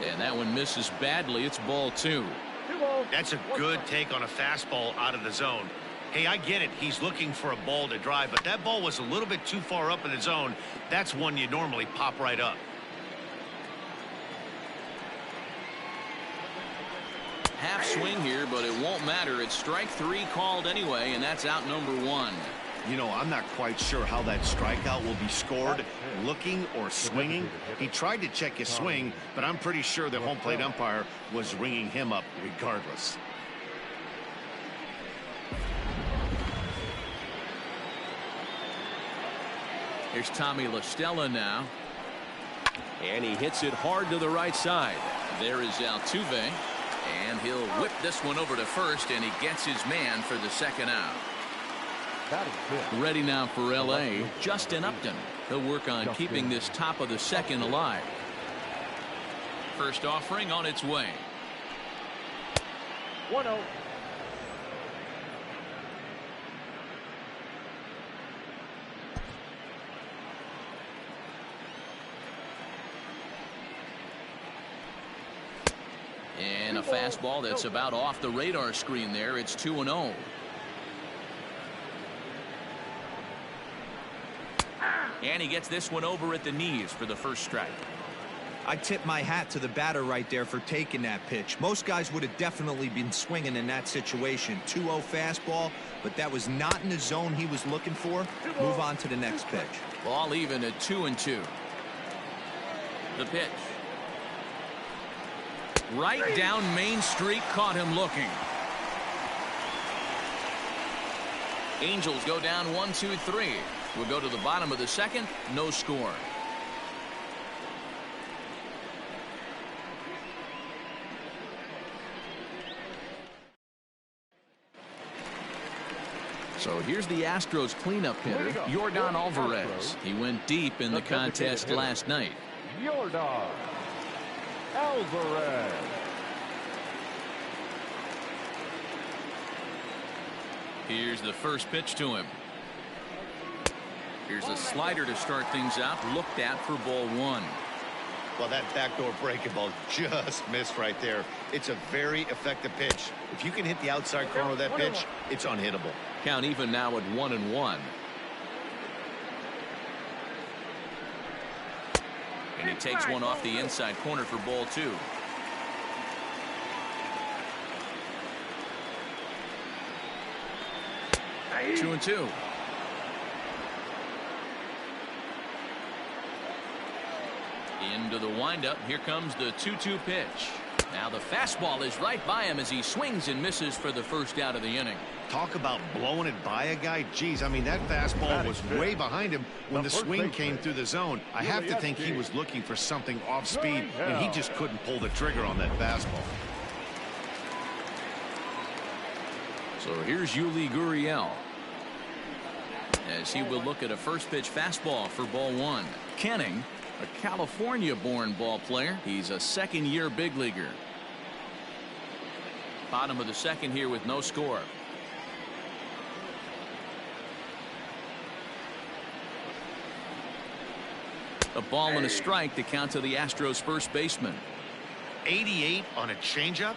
And that one misses badly. It's ball 2. That's a good take on a fastball out of the zone. Hey, I get it. He's looking for a ball to drive, but that ball was a little bit too far up in the zone. That's one you normally pop right up. Half swing here, but it won't matter. It's strike 3 called anyway, and that's out number 1. You know, I'm not quite sure how that strikeout will be scored, looking or swinging. He tried to check his swing, but I'm pretty sure the home plate umpire was ringing him up regardless. Here's Tommy La Stella now. And he hits it hard to the right side. There is Altuve. And he'll whip this one over to first, and he gets his man for the second out. Ready now for L.A., Justin Upton. He'll work on keeping this top of the second alive. First offering on its way. 1-0. And a fastball that's about off the radar screen there. It's 2-0. And he gets this one over at the knees for the first strike. I tip my hat to the batter right there for taking that pitch. Most guys would have definitely been swinging in that situation. 2-0 fastball, but that was not in the zone he was looking for. Move on to the next pitch. Ball even at 2-2. The pitch. Right down Main Street, caught him looking. Angels go down 1-2-3. We'll go to the bottom of the second. No score. So here's the Astros cleanup hitter, Yordan Alvarez. He went deep in the contest last night. Yordan Alvarez. Here's the first pitch to him. Here's a slider to start things out. Looked at for ball 1. Well, that backdoor breaking ball just missed right there. It's a very effective pitch. If you can hit the outside corner of that pitch, it's unhittable. Count even now at 1-1. And he takes one off the inside corner for ball 2. Two and two. Into the windup. Here comes the 2-2 pitch. Now the fastball is right by him as he swings and misses for the first out of the inning. Talk about blowing it by a guy. Geez, I mean, that fastball was way behind him when the swing came through the zone. I have to think he was looking for something off speed, and he just couldn't pull the trigger on that fastball. So here's Yuli Gurriel, as he will look at a first pitch fastball for ball 1. Kenning, a California-born ball player. He's a second-year big leaguer. Bottom of the second here with no score. A ball and a strike to count to the Astros first baseman. 88 on a changeup?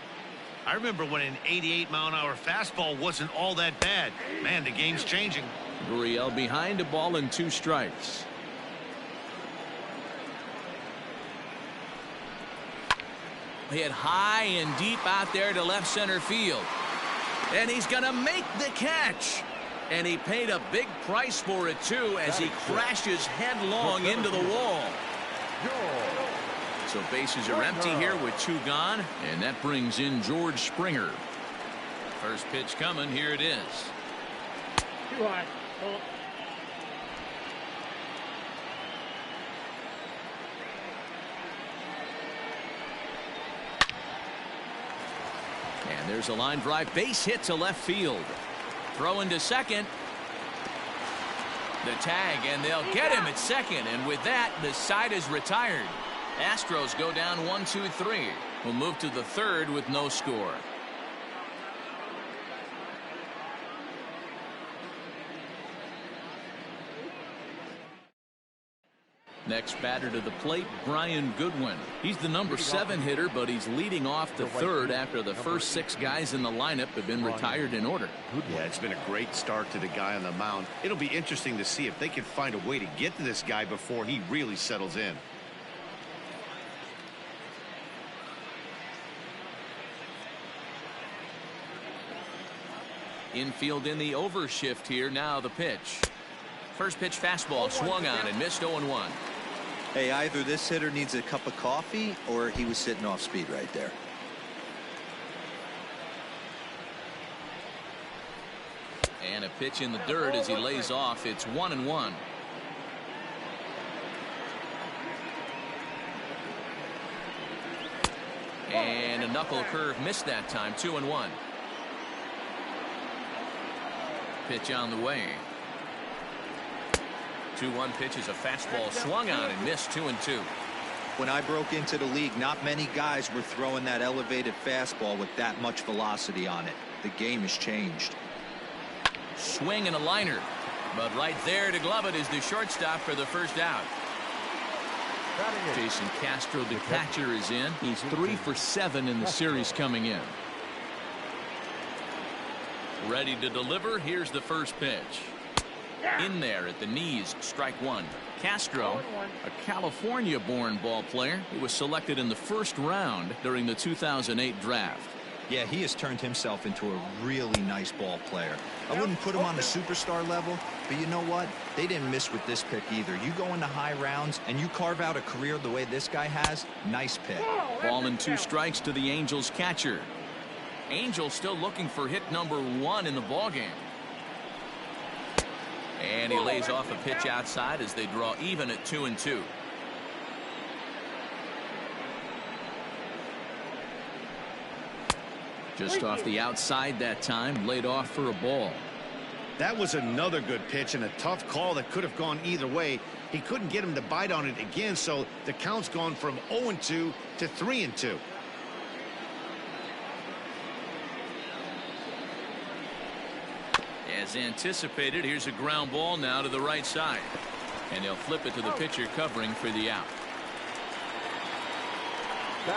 I remember when an 88-mile-an-hour fastball wasn't all that bad. Man, the game's changing. Gurriel behind a ball and 2 strikes. Hit high and deep out there to left center field. And he's going to make the catch. And he paid a big price for it, too, as he crashes headlong into the wall. So bases are empty here with 2 gone. And that brings in George Springer. First pitch coming. Here it is. Too high. And there's a line drive base hit to left field. Throw into second. The tag, and they'll get him at second. And with that, the side is retired. Astros go down 1-2-3. We'll move to the third with no score. Next batter to the plate, Brian Goodwin. He's the number 7 hitter, but he's leading off the third after the first 6 guys in the lineup have been retired in order. Yeah, it's been a great start to the guy on the mound. It'll be interesting to see if they can find a way to get to this guy before he really settles in. Infield in the overshift here. Now the pitch. First pitch fastball swung on and missed 0-1. Hey, either this hitter needs a cup of coffee or he was sitting off speed right there. And a pitch in the dirt as he lays off. It's 1-1. And a knuckle curve missed that time. 2-1. Pitch on the way. 2-1 pitch is a fastball swung on and missed. 2-2. When I broke into the league, not many guys were throwing that elevated fastball with that much velocity on it. The game has changed. Swing and a liner, but right there to glove it is the shortstop for the first out. Jason Castro, the catcher, is in. He's 3 for 7 in the series coming in. Ready to deliver. Here's the first pitch. In there at the knees, strike 1. Castro, a California-born ball player. He was selected in the first round during the 2008 draft. Yeah, he has turned himself into a really nice ball player. I wouldn't put him on the superstar level, but you know what? They didn't miss with this pick either. You go into high rounds and you carve out a career the way this guy has, nice pick. Ball and 2 strikes to the Angels catcher. Angels still looking for hit number 1 in the ballgame. And he lays off a pitch outside as they draw even at 2-2. Just off the outside that time, laid off for a ball. That was another good pitch and a tough call that could have gone either way. He couldn't get him to bite on it again, so the count's gone from 0-2 to 3-2. As anticipated, here's a ground ball now to the right side. And they'll flip it to the pitcher covering for the out.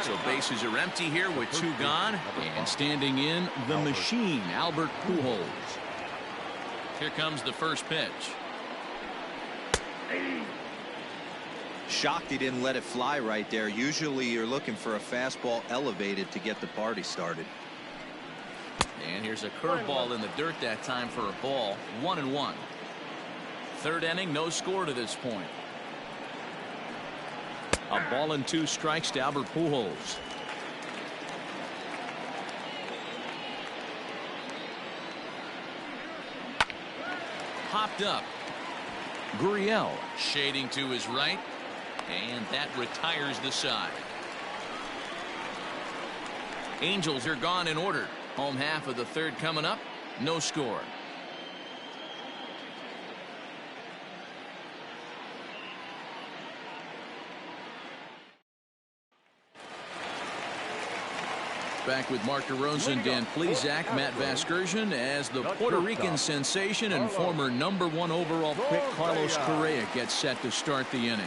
So bases are empty here with 2 gone. And standing in, the machine, Albert Pujols. Here comes the first pitch. Shocked he didn't let it fly right there. Usually you're looking for a fastball elevated to get the party started. And here's a curveball in the dirt that time for a ball. 1-1. Third inning, no score to this point. A ball and 2 strikes to Albert Pujols. Popped up. Gurriel shading to his right. And that retires the side. Angels are gone in order. Home half of the third coming up. No score. Back with Mark DeRosa, Dan Plesac, Matt Vasgersian, as the Puerto Rican sensation and former #1 overall pick Carlos Correa gets set to start the inning.